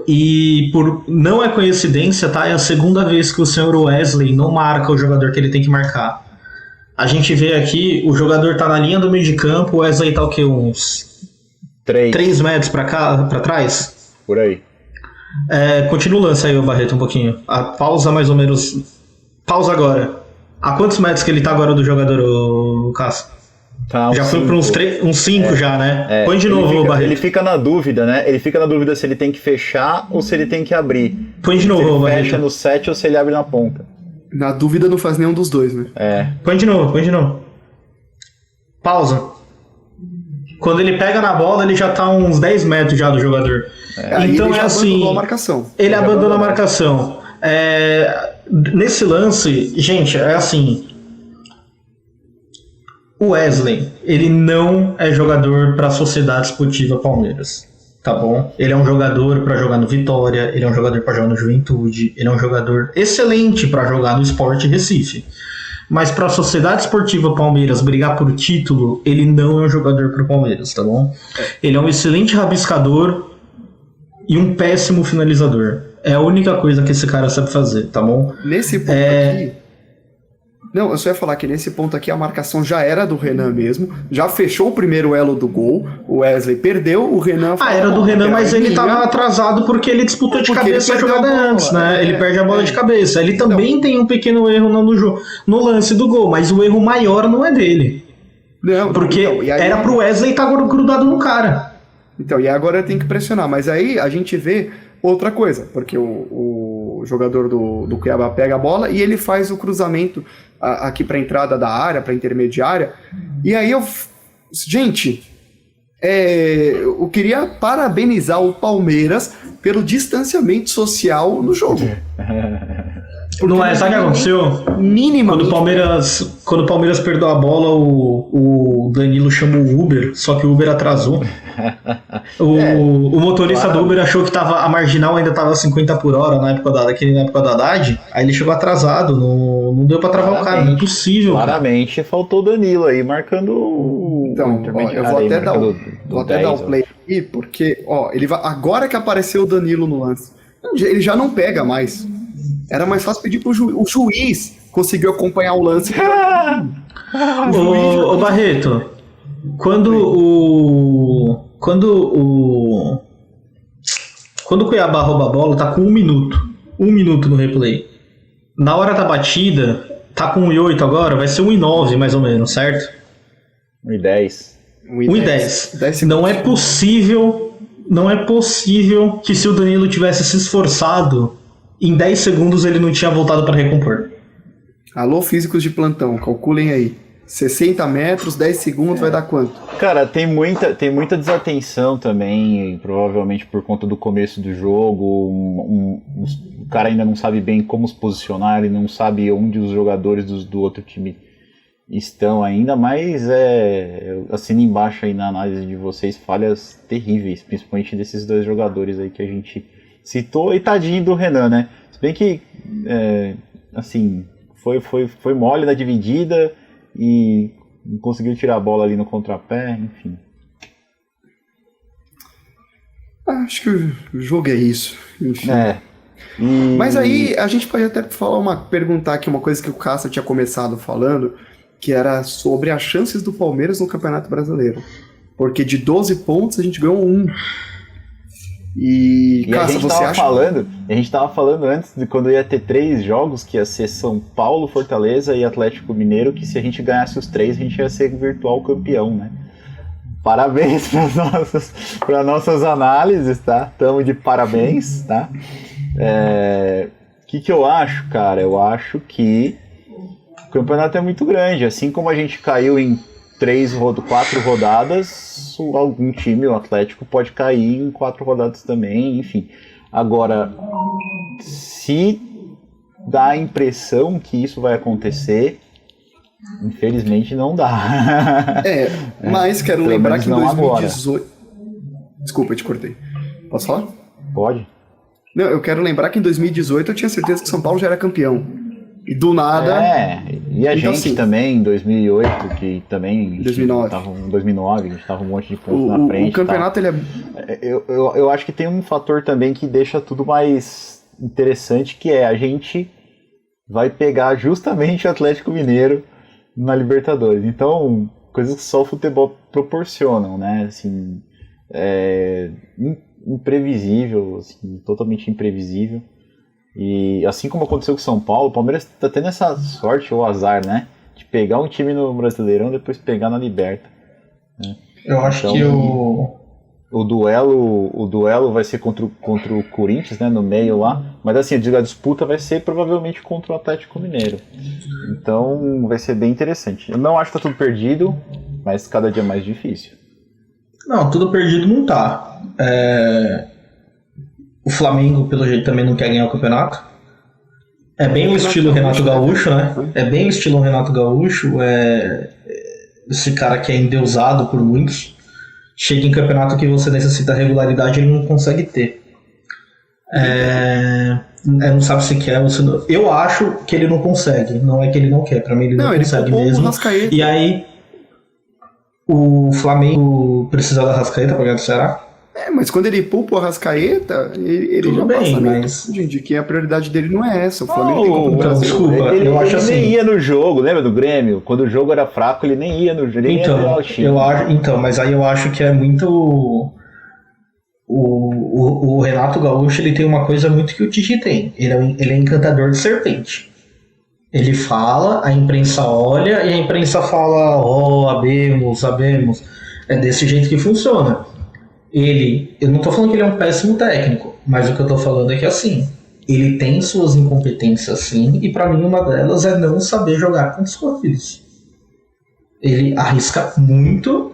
e não é coincidência, tá? É a segunda vez que o senhor Wesley não marca o jogador que ele tem que marcar. A gente vê aqui, o jogador tá na linha do meio de campo, o Wesley tá o quê? Uns 3 metros para trás? Por aí. Continua o lance aí, o Barreto, um pouquinho. Pausa mais ou menos. Pausa agora. A quantos metros que ele tá agora do jogador, o Cássio? Tá, já foi para uns 5 já, né? Põe de novo, Barreto. Ele fica na dúvida, né? Ele fica na dúvida se ele tem que fechar ou se ele tem que abrir. Põe de novo, Barreto. Se ele fecha no 7 ou se ele abre na ponta. Na dúvida não faz nenhum dos dois, né? Põe de novo. Pausa. Quando ele pega na bola, ele já tá uns 10 metros já do jogador. Então ele é assim. abandonou a marcação. Ele abandona a marcação. Nesse lance, gente, é assim. O Wesley, ele não é jogador para a Sociedade Esportiva Palmeiras, tá bom? Ele é um jogador para jogar no Vitória, ele é um jogador para jogar no Juventude, ele é um jogador excelente para jogar no Sport Recife. Mas para a Sociedade Esportiva Palmeiras brigar por título, ele não é um jogador para o Palmeiras, tá bom? Ele é um excelente rabiscador e um péssimo finalizador. É a única coisa que esse cara sabe fazer, tá bom? Nesse ponto aqui... Não, eu só ia falar que nesse ponto aqui a marcação já era do Renan mesmo, já fechou o primeiro elo do gol, o Wesley perdeu, o Renan... era do Renan, mas ele tava atrasado porque ele disputou de cabeça a jogada antes, né? Ele perde a bola de cabeça. Ele também tem um pequeno erro no lance do gol, mas o erro maior não é dele. Não, porque então, aí, era pro Wesley estar grudado no cara. Então, e agora tem que pressionar, mas aí a gente vê outra coisa, porque o jogador do Cuiabá pega a bola e ele faz o cruzamento aqui para a entrada da área, para a intermediária, e aí gente, eu queria parabenizar o Palmeiras pelo distanciamento social no jogo. Não é, sabe o que aconteceu? Minimamente. Quando o Palmeiras perdeu a bola, o Danilo chamou o Uber, só que o Uber atrasou. O motorista do Uber achou que a marginal ainda estava 50 por hora na época da Haddad, aí ele chegou atrasado, não deu pra travar o cara, não é possível. Claramente cara. Faltou o Danilo aí, marcando então, eu vou até dar o play aqui, porque ele vai, agora que apareceu o Danilo no lance, ele já não pega mais. Era mais fácil pedir pro o juiz conseguiu acompanhar o lance. Ô Barreto, quando o Cuiabá rouba a bola, tá com 1 minuto. 1 minuto no replay. Na hora da batida, tá com 1,8 agora, vai ser 1,9 mais ou menos, certo? 1,10. 1,10. Não é possível que se o Danilo tivesse se esforçado, em 10 segundos ele não tinha voltado para recompor. Alô, físicos de plantão, calculem aí. 60 metros, 10 segundos, vai dar quanto? Cara, tem muita desatenção também, provavelmente por conta do começo do jogo. O cara ainda não sabe bem como se posicionar, ele não sabe onde os jogadores do outro time estão ainda, mas eu assino embaixo aí na análise de vocês falhas terríveis, principalmente desses 2 jogadores aí que a gente citou, e tadinho do Renan, né? Se bem que, assim, foi mole na dividida e não conseguiu tirar a bola ali no contrapé, enfim. Acho que o jogo é isso, enfim. E... Mas aí a gente pode até perguntar aqui uma coisa que o Cássio tinha começado falando, que era sobre as chances do Palmeiras no Campeonato Brasileiro. Porque de 12 pontos a gente ganhou 1. E Cássio, você acha... A gente tava falando antes de quando ia ter 3 jogos, que ia ser São Paulo, Fortaleza e Atlético Mineiro, que se a gente ganhasse os 3, a gente ia ser virtual campeão, né? Parabéns para nossas análises, tá? Tamo de parabéns, tá? Que eu acho, cara? Eu acho que o campeonato é muito grande. Assim como a gente caiu em 4 rodadas, algum time, o Atlético, pode cair em 4 rodadas também, enfim. Agora, se dá a impressão que isso vai acontecer, infelizmente não dá. Mas quero lembrar que em 2018... Desculpa, eu te cortei. Posso falar? Pode. Não, eu quero lembrar que em 2018 eu tinha certeza que São Paulo já era campeão. E do nada... E a então, gente assim, também, em 2008, que também... 2009. Em 2009, a gente tava um monte de pontos na frente. O campeonato, ele eu acho que tem um fator também que deixa tudo mais interessante, que é a gente vai pegar justamente o Atlético Mineiro na Libertadores. Então, coisas que só o futebol proporcionam, né? Assim, imprevisível, assim, totalmente imprevisível. E assim como aconteceu com o São Paulo, o Palmeiras tá tendo essa sorte ou azar, né? De pegar um time no Brasileirão e depois pegar na Liberta. Né? Eu acho então, que o duelo vai ser contra o Corinthians, né? No meio lá. Mas assim, a disputa vai ser provavelmente contra o Atlético Mineiro. Então vai ser bem interessante. Eu não acho que tá tudo perdido. mas cada dia mais difícil. Não, tudo perdido não tá. O Flamengo, pelo jeito, também não quer ganhar o campeonato. É bem o estilo Renato Gaúcho, né? É bem o estilo Renato Gaúcho. Esse cara que é endeusado por muitos. Chega em campeonato que você necessita regularidade, ele não consegue ter. Não sabe se quer ou se não. Eu acho que ele não consegue. Não é que ele não quer. Pra mim ele não consegue mesmo. E aí o Flamengo precisa da Arrascaeta pra ganhar do Ceará? Mas quando ele poupa o Arrascaeta, ele já passa mas... de que a prioridade dele não é essa. O Flamengo tem como então, desculpa, ele acho assim. Nem ia no jogo, lembra do Grêmio? Quando o jogo era fraco, ele nem ia no jogo. Mas aí eu acho que é muito... O Renato Gaúcho, ele tem uma coisa muito que o Tite tem. Ele é encantador de serpente. Ele fala, a imprensa olha e a imprensa fala, sabemos. É desse jeito que funciona. Eu não tô falando que ele é um péssimo técnico, mas o que eu tô falando é que assim, ele tem suas incompetências sim, e pra mim uma delas é não saber jogar contra os filhos. Ele arrisca muito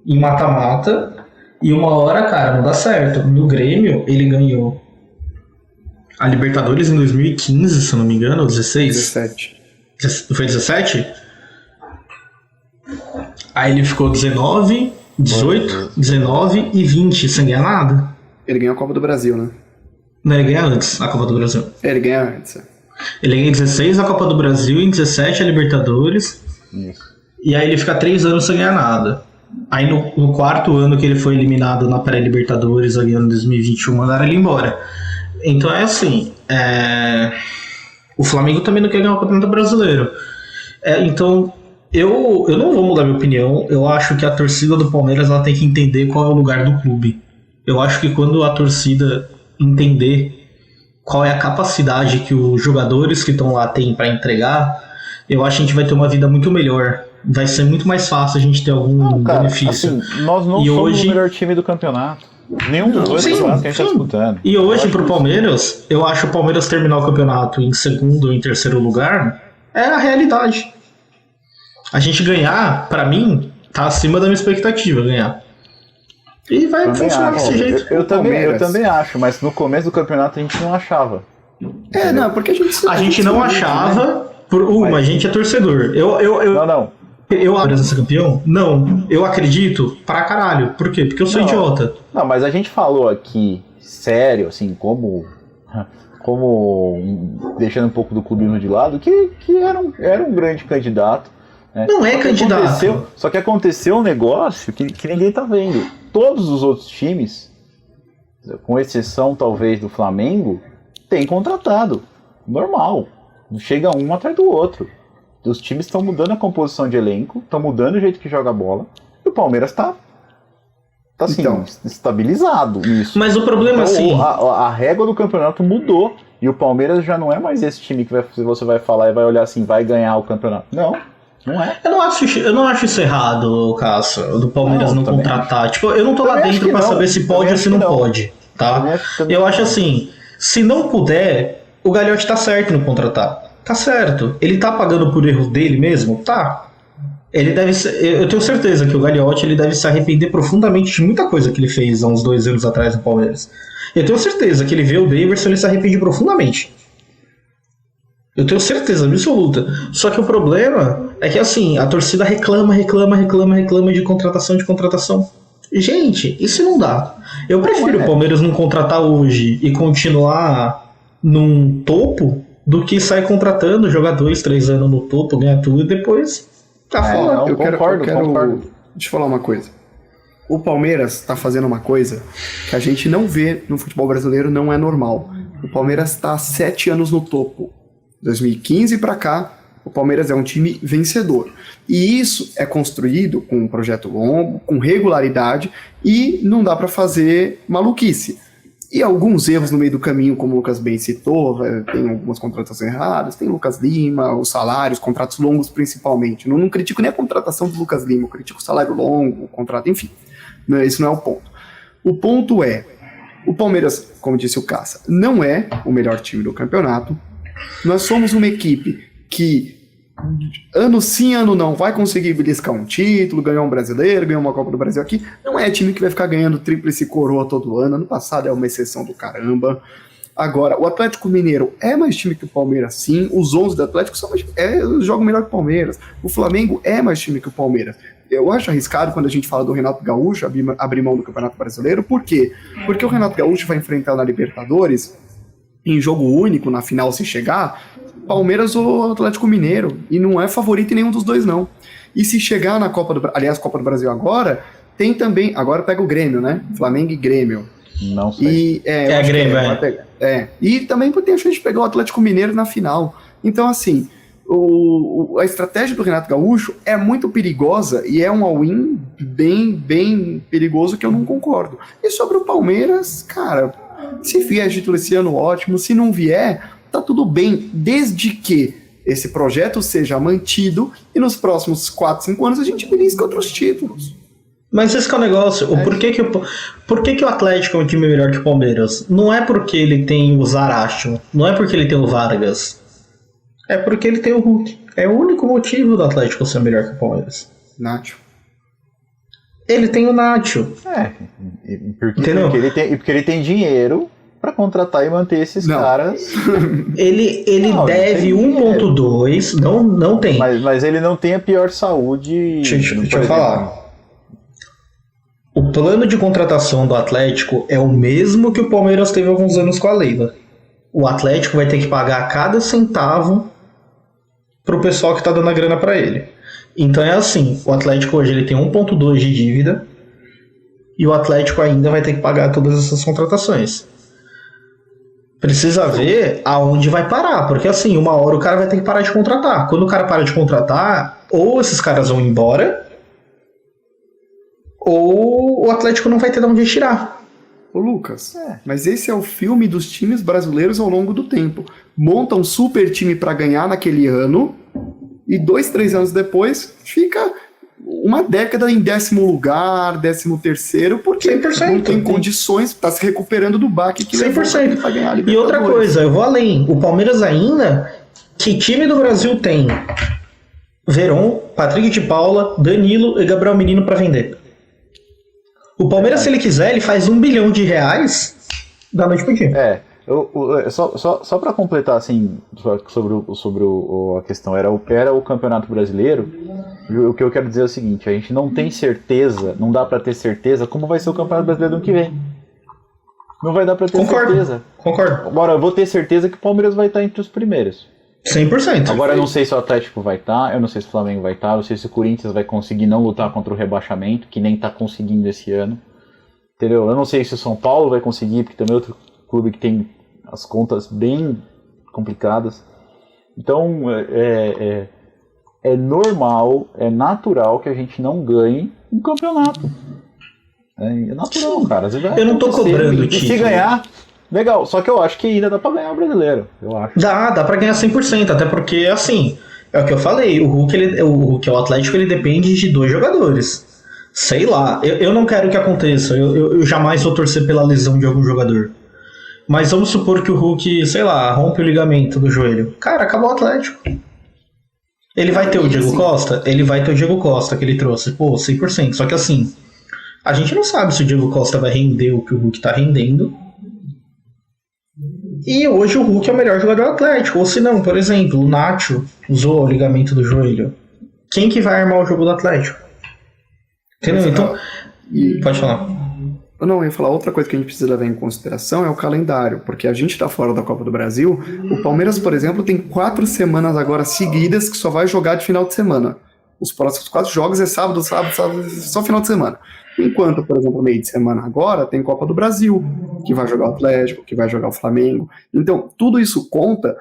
em mata-mata e uma hora, cara, não dá certo. No Grêmio, ele ganhou a Libertadores em 2015, se eu não me engano, ou 16? 17. Foi 17? Aí ele ficou 19, 18, 19 e 20 sem ganhar nada. Ele ganhou a Copa do Brasil, né? Não, ele ganha antes a Copa do Brasil. Ele ganha antes. Ele ganha em 16 a Copa do Brasil, em 17 a Libertadores. Isso. E aí ele fica 3 anos sem ganhar nada. Aí no quarto ano que ele foi eliminado na pré-Libertadores, ali ano 2021, mandaram ele embora. Então é assim, o Flamengo também não quer ganhar o Campeonato Brasileiro. Então eu não vou mudar minha opinião. Eu acho que a torcida do Palmeiras ela tem que entender qual é o lugar do clube. Eu acho que quando a torcida entender qual é a capacidade que os jogadores que estão lá têm para entregar, eu acho que a gente vai ter uma vida muito melhor. Vai ser muito mais fácil a gente ter algum benefício. Assim, nós não somos o melhor time do campeonato. Nenhum dos dois campeonatos que a gente está disputando. E hoje, pro Palmeiras, eu acho o Palmeiras terminar o campeonato em segundo ou em terceiro lugar é a realidade. A gente ganhar, pra mim, tá acima da minha expectativa ganhar. E vai funcionar desse jeito. Eu também acho, mas no começo do campeonato a gente não achava. Não, porque a gente não achava, a gente é torcedor. Não. Eu acho ser campeão? Não. Eu acredito pra caralho. Por quê? Porque eu sou idiota. Não, mas a gente falou aqui, sério, assim, como deixando um pouco do clubismo de lado, que era um grande candidato. Né? Não é candidato. Só que aconteceu um negócio que ninguém tá vendo. Todos os outros times, com exceção talvez do Flamengo, têm contratado. Normal. Chega um atrás do outro. Os times estão mudando a composição de elenco, estão mudando o jeito que joga a bola, e o Palmeiras está assim, estabilizado nisso. Mas o problema então, assim... A régua do campeonato mudou, e o Palmeiras já não é mais esse time que você vai falar e vai olhar assim, vai ganhar o campeonato. Não é. Eu não acho isso errado, Cássio, do Palmeiras não contratar. Tipo, eu não tô lá dentro pra saber se pode ou se não pode, tá? Eu acho assim, se não puder, o Gagliotti tá certo no contratar. Tá certo. Ele tá pagando por erro dele mesmo? Tá. Ele deve ser, eu tenho certeza que o Gagliotti ele deve se arrepender profundamente de muita coisa que ele fez há uns 2 anos atrás no Palmeiras. Eu tenho certeza que ele vê o Daverson e ele se arrepende profundamente. Eu tenho certeza absoluta. Só que o problema é que assim, a torcida reclama de contratação. Gente, isso não dá. Eu prefiro o Palmeiras não contratar hoje e continuar num topo do que sair contratando, jogar 2, 3 anos no topo, ganhar tudo e depois tá fora. Eu concordo. Deixa eu falar uma coisa. O Palmeiras tá fazendo uma coisa que a gente não vê no futebol brasileiro, não é normal. O Palmeiras tá há 7 anos no topo. 2015 pra cá, o Palmeiras é um time vencedor. E isso é construído com um projeto longo, com regularidade, e não dá pra fazer maluquice. E alguns erros no meio do caminho, como o Lucas bem citou, tem algumas contratações erradas, tem o Lucas Lima, os salários, contratos longos principalmente. Não critico nem a contratação do Lucas Lima, eu critico o salário longo, o contrato, enfim. Isso não é o ponto. O ponto é, o Palmeiras, como disse o Cassa, não é o melhor time do campeonato. Nós somos uma equipe que ano sim, ano não, vai conseguir beliscar um título, ganhar um brasileiro, ganhar uma Copa do Brasil aqui. Não é time que vai ficar ganhando tríplice coroa todo ano. Ano passado é uma exceção do caramba. Agora, o Atlético Mineiro é mais time que o Palmeiras, sim. Os 11 do Atlético jogam melhor que o Palmeiras. O Flamengo é mais time que o Palmeiras. Eu acho arriscado quando a gente fala do Renato Gaúcho abrir mão do Campeonato Brasileiro. Por quê? Porque o Renato Gaúcho vai enfrentar na Libertadores, em jogo único, na final se chegar, Palmeiras ou Atlético Mineiro. E não é favorito em nenhum dos dois, não. E se chegar na Copa do Brasil, aliás, Copa do Brasil agora, tem também, agora pega o Grêmio, né? Flamengo e Grêmio. Não sei. É a Grêmio, E também tem a chance de pegar o Atlético Mineiro na final. Então, assim, a estratégia do Renato Gaúcho é muito perigosa e é um all-in bem perigoso que eu não concordo. E sobre o Palmeiras, cara, se vier título esse ano, ótimo. Se não vier, tá tudo bem, desde que esse projeto seja mantido e nos próximos 4, 5 anos a gente belisca outros títulos. Mas esse que é o negócio. Por que o Atlético é um time melhor que o Palmeiras? Não é porque ele tem o Zaratio, não é porque ele tem o Vargas. É porque ele tem o Hulk. É o único motivo do Atlético ser melhor que o Palmeiras. Nacho. Ele tem o Nacho. Entendeu? Porque ele tem dinheiro pra contratar e manter esses caras. Ele deve 1.2, não tem. Mas ele não tem a pior saúde. Deixa eu falar. O plano de contratação do Atlético é o mesmo que o Palmeiras teve há alguns anos com a Leila. O Atlético vai ter que pagar cada centavo pro pessoal que tá dando a grana pra ele. Então é assim, o Atlético hoje ele tem 1.2 de dívida e o Atlético ainda vai ter que pagar todas essas contratações. Precisa ver aonde vai parar, porque assim, uma hora o cara vai ter que parar de contratar. Quando o cara para de contratar, ou esses caras vão embora, ou o Atlético não vai ter de onde tirar. Ô Lucas, mas esse é o filme dos times brasileiros ao longo do tempo. Monta um super time pra ganhar naquele ano e 2, 3 anos depois fica uma década em 10º lugar, 13º, porque 100%, não tem condições, tá se recuperando do baque que 100%. Pra ganhar a E outra coisa, eu vou além. O Palmeiras ainda, que time do Brasil tem Veron, Patrick de Paula, Danilo e Gabriel Menino pra vender? O Palmeiras, se ele quiser, ele faz R$1 bilhão da noite pro dia. Só para completar assim sobre a questão, era o Campeonato Brasileiro. O que eu quero dizer é o seguinte: a gente não tem certeza, não dá para ter certeza como vai ser o Campeonato Brasileiro no ano que vem. Não vai dar para ter certeza. Concordo. Agora, eu vou ter certeza que o Palmeiras vai estar entre os primeiros. 100%. Agora, eu não sei se o Atlético vai estar, eu não sei se o Flamengo vai estar, eu não sei se o Corinthians vai conseguir não lutar contra o rebaixamento, que nem está conseguindo esse ano. Entendeu? Eu não sei se o São Paulo vai conseguir, porque também é outro clube que tem as contas bem complicadas. Então, é normal, é natural que a gente não ganhe um campeonato. É natural, cara. Eu não tô cobrando título. Se ganhar, legal. Só que eu acho que ainda dá pra ganhar o brasileiro. Eu acho. Dá pra ganhar 100%, até porque, assim, é o que eu falei, o Hulk, o Atlético, ele depende de 2 jogadores. Sei lá, eu não quero que aconteça, eu jamais vou torcer pela lesão de algum jogador. Mas vamos supor que o Hulk, sei lá, rompe o ligamento do joelho. Cara, acabou o Atlético. Ele vai ter o Diego Costa? Ele vai ter o Diego Costa que ele trouxe. Pô, 100%. Só que assim, a gente não sabe se o Diego Costa vai render o que o Hulk tá rendendo. E hoje o Hulk é o melhor jogador do Atlético. Ou se não, por exemplo, o Nacho usou o ligamento do joelho. Quem que vai armar o jogo do Atlético? Entendeu? Então, pode falar. Não, eu ia falar outra coisa que a gente precisa levar em consideração é o calendário, porque a gente tá fora da Copa do Brasil. O Palmeiras, por exemplo, tem 4 semanas agora seguidas que só vai jogar de final de semana. Os próximos 4 jogos é sábado, só final de semana. Enquanto, por exemplo, meio de semana agora tem Copa do Brasil, que vai jogar o Atlético, que vai jogar o Flamengo. Então, tudo isso conta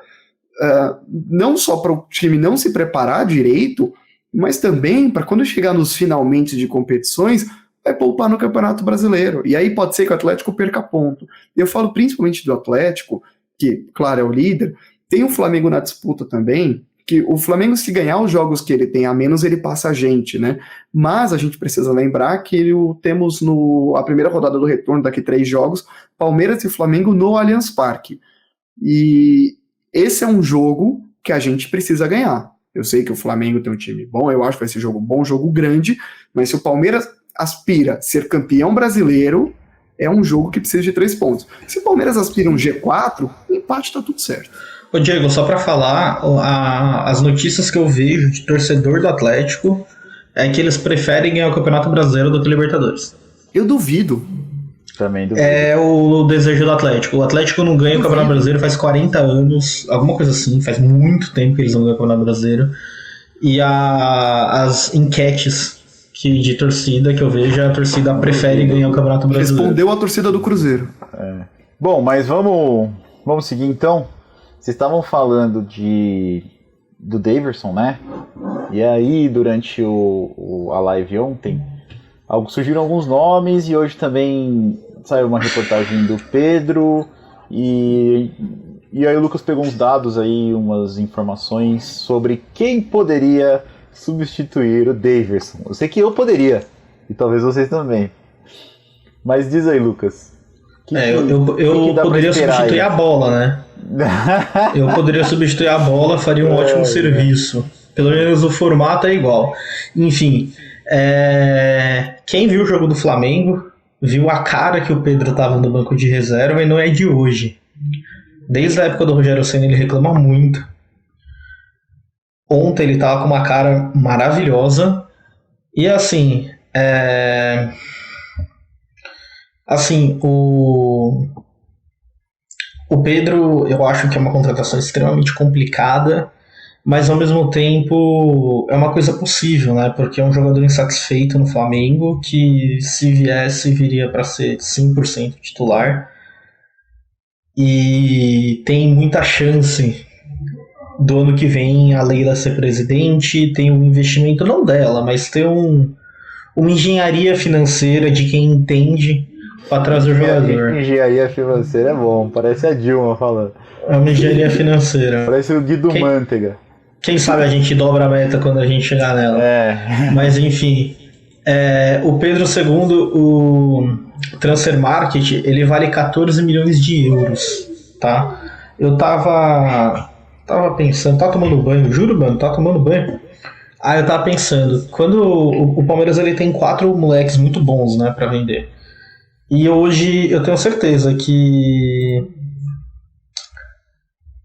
não só para o time não se preparar direito, mas também para quando chegar nos finalmente de competições, vai poupar no Campeonato Brasileiro. E aí pode ser que o Atlético perca ponto. Eu falo principalmente do Atlético, que, claro, é o líder. Tem o Flamengo na disputa também, que o Flamengo, se ganhar os jogos que ele tem a menos, ele passa a gente, né? Mas a gente precisa lembrar que temos a primeira rodada do retorno, daqui 3 jogos, Palmeiras e Flamengo no Allianz Parque. E esse é um jogo que a gente precisa ganhar. Eu sei que o Flamengo tem um time bom, eu acho que vai ser jogo bom, jogo grande, mas se o Palmeiras aspira a ser campeão brasileiro, é um jogo que precisa de 3 pontos. Se o Palmeiras aspira um G4, o empate tá tudo certo. Ô Diego, só pra falar, as notícias que eu vejo de torcedor do Atlético é que eles preferem ganhar o Campeonato Brasileiro do que o Libertadores. Eu duvido. Também duvido. É o desejo do Atlético. O Atlético não ganha o Campeonato Brasileiro faz 40 anos, alguma coisa assim, faz muito tempo que eles não ganham o Campeonato Brasileiro. E as enquetes de torcida que eu vejo, a torcida prefere ganhar o Campeonato Brasileiro. Respondeu a torcida do Cruzeiro. Bom, mas vamos seguir então. Vocês estavam falando do Daverson, né? E aí, durante a live ontem, surgiram alguns nomes e hoje também saiu uma reportagem do Pedro e aí o Lucas pegou uns dados aí, umas informações sobre quem poderia substituir o Daverson. Eu sei que eu poderia, e talvez vocês também. Mas diz aí, Lucas. Eu poderia substituir a bola, né? Eu poderia substituir a bola, faria um ótimo serviço. Pelo menos o formato é igual. Enfim, quem viu o jogo do Flamengo viu a cara que o Pedro tava no banco de reserva e não é de hoje. Desde a época do Rogério Ceni ele reclama muito. Ontem ele tava com uma cara maravilhosa. E assim, o Pedro, eu acho que é uma contratação extremamente complicada, mas ao mesmo tempo é uma coisa possível, né? Porque é um jogador insatisfeito no Flamengo, que se viesse, viria para ser 100% titular. E tem muita chance do ano que vem a Leila ser presidente, tem um investimento, não dela, mas tem uma engenharia financeira de quem entende para trazer o jogador. Engenharia financeira é bom, parece a Dilma falando. É uma engenharia financeira. Parece o Guido Mantega. Quem sabe a gente dobra a meta quando a gente chegar nela. Mas enfim, o Pedro II, o Transfer Market, ele vale 14 milhões de euros, tá? Eu tava pensando, tava tomando banho, juro, mano, tava tomando banho. Aí eu tava pensando, quando o Palmeiras ele tem 4 moleques muito bons, né, pra vender. E hoje eu tenho certeza que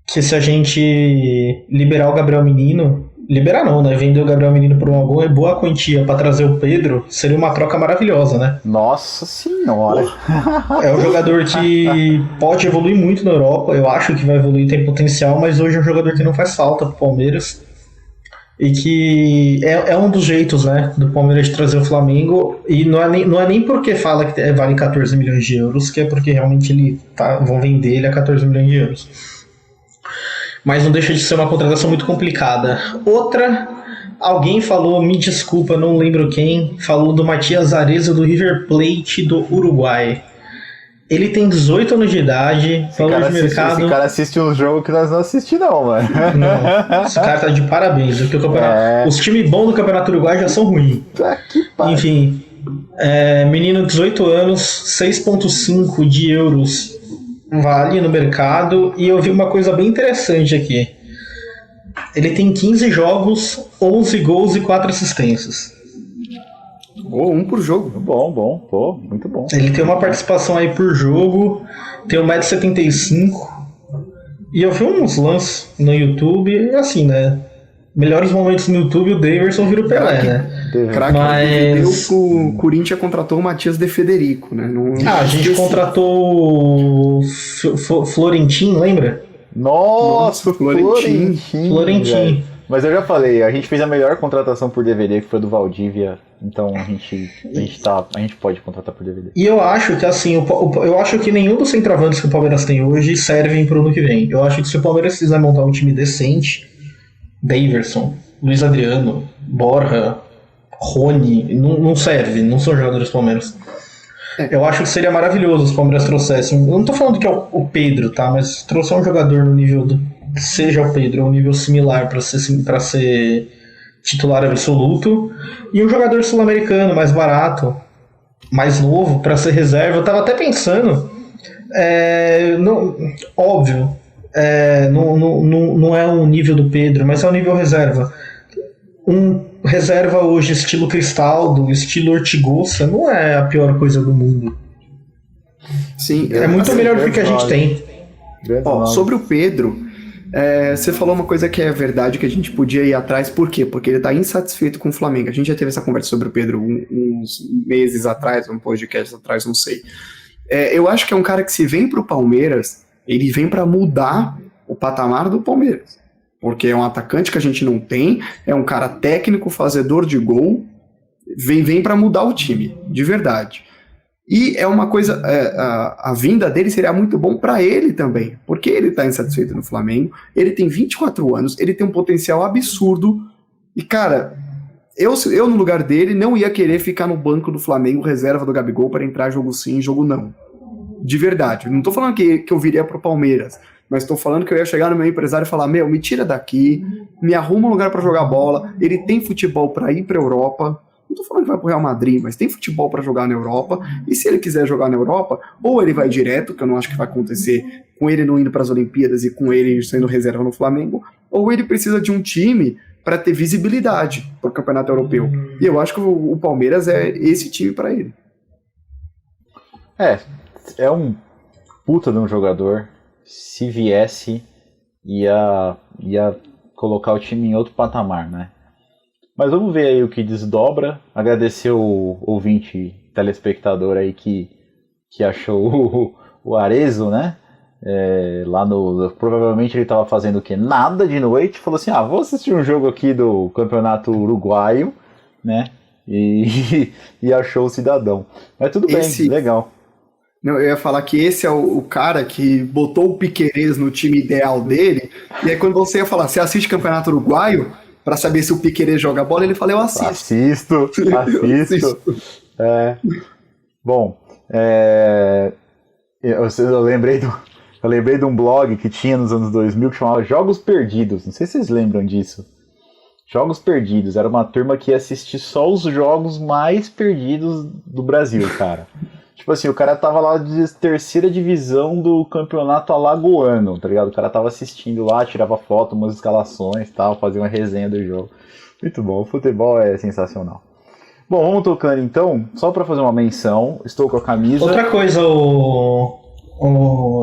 se a gente liberar o Gabriel Menino, liberar não, né? Vender o Gabriel Menino por uma boa quantia para trazer o Pedro, seria uma troca maravilhosa, né? Nossa senhora! É um jogador que pode evoluir muito na Europa, eu acho que vai evoluir, tem potencial, mas hoje é um jogador que não faz falta pro Palmeiras. E que é um dos jeitos, né, do Palmeiras de trazer o Flamengo, e não é nem porque fala que vale 14 milhões de euros, que é porque realmente vão vender ele a 14 milhões de euros. Mas não deixa de ser uma contratação muito complicada. Outra, alguém falou, me desculpa, não lembro quem, falou do Matias Arezzo do River Plate do Uruguai. Ele tem 18 anos de idade, valor de mercado... Esse cara assiste um jogo que nós não assistimos não, mano. Não, esse cara tá de parabéns. Porque os times bons do Campeonato Uruguai já são ruins. Enfim, menino de 18 anos, 6,5 de euros vale no mercado. E eu vi uma coisa bem interessante aqui. Ele tem 15 jogos, 11 gols e 4 assistências. Um por jogo. Bom, pô, muito bom. Ele tem uma participação aí por jogo, tem 1,75m. E eu vi uns lances no YouTube, e assim, né? Melhores momentos no YouTube, o Daverson vira o Pelé, né? Mas o Corinthians contratou o Matias De Federico, né? A gente contratou o Florentino, lembra? Nossa, Florentino. Mas eu já falei, a gente fez a melhor contratação por DVD, que foi do Valdívia. Então a gente pode contratar por DVD. E eu acho que assim, eu acho que nenhum dos centroavantes que o Palmeiras tem hoje servem pro ano que vem. Eu acho que se o Palmeiras quiser montar um time decente, Daverson, Luiz Adriano, Borja, Rony, não serve, não são jogadores do Palmeiras. Eu acho que seria maravilhoso se o Palmeiras trouxessem. Eu não tô falando que é o Pedro, tá? Mas trouxer um jogador no nível seja o Pedro, um nível similar para ser titular absoluto, e um jogador sul-americano mais barato, mais novo, para ser reserva. Eu tava até pensando, óbvio, não é o nível do Pedro, mas é o nível reserva. Um reserva hoje estilo Cristaldo, estilo Ortigosa, não é a pior coisa do mundo. Sim, É muito melhor do que a gente tem. Ó, sobre o Pedro, você falou uma coisa que é verdade, que a gente podia ir atrás. Por quê? Porque ele tá insatisfeito com o Flamengo. A gente já teve essa conversa sobre o Pedro uns meses atrás, um podcast atrás, não sei. Eu acho que é um cara que, se vem pro Palmeiras, ele vem para mudar o patamar do Palmeiras. Porque é um atacante que a gente não tem, é um cara técnico, fazedor de gol, vem para mudar o time, de verdade. E é uma coisa, a vinda dele seria muito bom para ele também, porque ele tá insatisfeito no Flamengo, ele tem 24 anos, ele tem um potencial absurdo, e cara, eu no lugar dele não ia querer ficar no banco do Flamengo, reserva do Gabigol, para entrar jogo sim, jogo não. De verdade, não tô falando que eu viria pro Palmeiras, mas estou falando que eu ia chegar no meu empresário e falar, me tira daqui, me arruma um lugar para jogar bola, ele tem futebol para ir para Europa, não estou falando que vai pro Real Madrid, mas tem futebol para jogar na Europa, e se ele quiser jogar na Europa, ou ele vai direto, que eu não acho que vai acontecer com ele não indo para as Olimpíadas e com ele sendo reserva no Flamengo, ou ele precisa de um time para ter visibilidade para o Campeonato Europeu. E eu acho que o Palmeiras é esse time para ele. É um puta de um jogador. Se viesse, ia colocar o time em outro patamar, né? Mas vamos ver aí o que desdobra. Agradecer o ouvinte telespectador aí que achou o Arezzo, né? Lá provavelmente ele estava fazendo o quê? Nada de noite. Falou assim, vou assistir um jogo aqui do Campeonato Uruguaio, né? E achou o cidadão. Mas tudo bem, legal. Não, eu ia falar que esse é o cara que botou o Piquerez no time ideal dele, e aí quando você ia falar, você assiste Campeonato Uruguaio pra saber se o Piquerez joga bola, ele falou, eu assisto. Assisto. Bom, eu lembrei de um blog que tinha nos anos 2000 que chamava Jogos Perdidos, não sei se vocês lembram disso. Jogos Perdidos, era uma turma que ia assistir só os jogos mais perdidos do Brasil, cara. Tipo assim, o cara tava lá de terceira divisão do campeonato alagoano, tá ligado? O cara tava assistindo lá, tirava foto, umas escalações e tal, fazia uma resenha do jogo. Muito bom, o futebol é sensacional. Bom, vamos tocando então, só pra fazer uma menção, estou com a camisa... Outra coisa,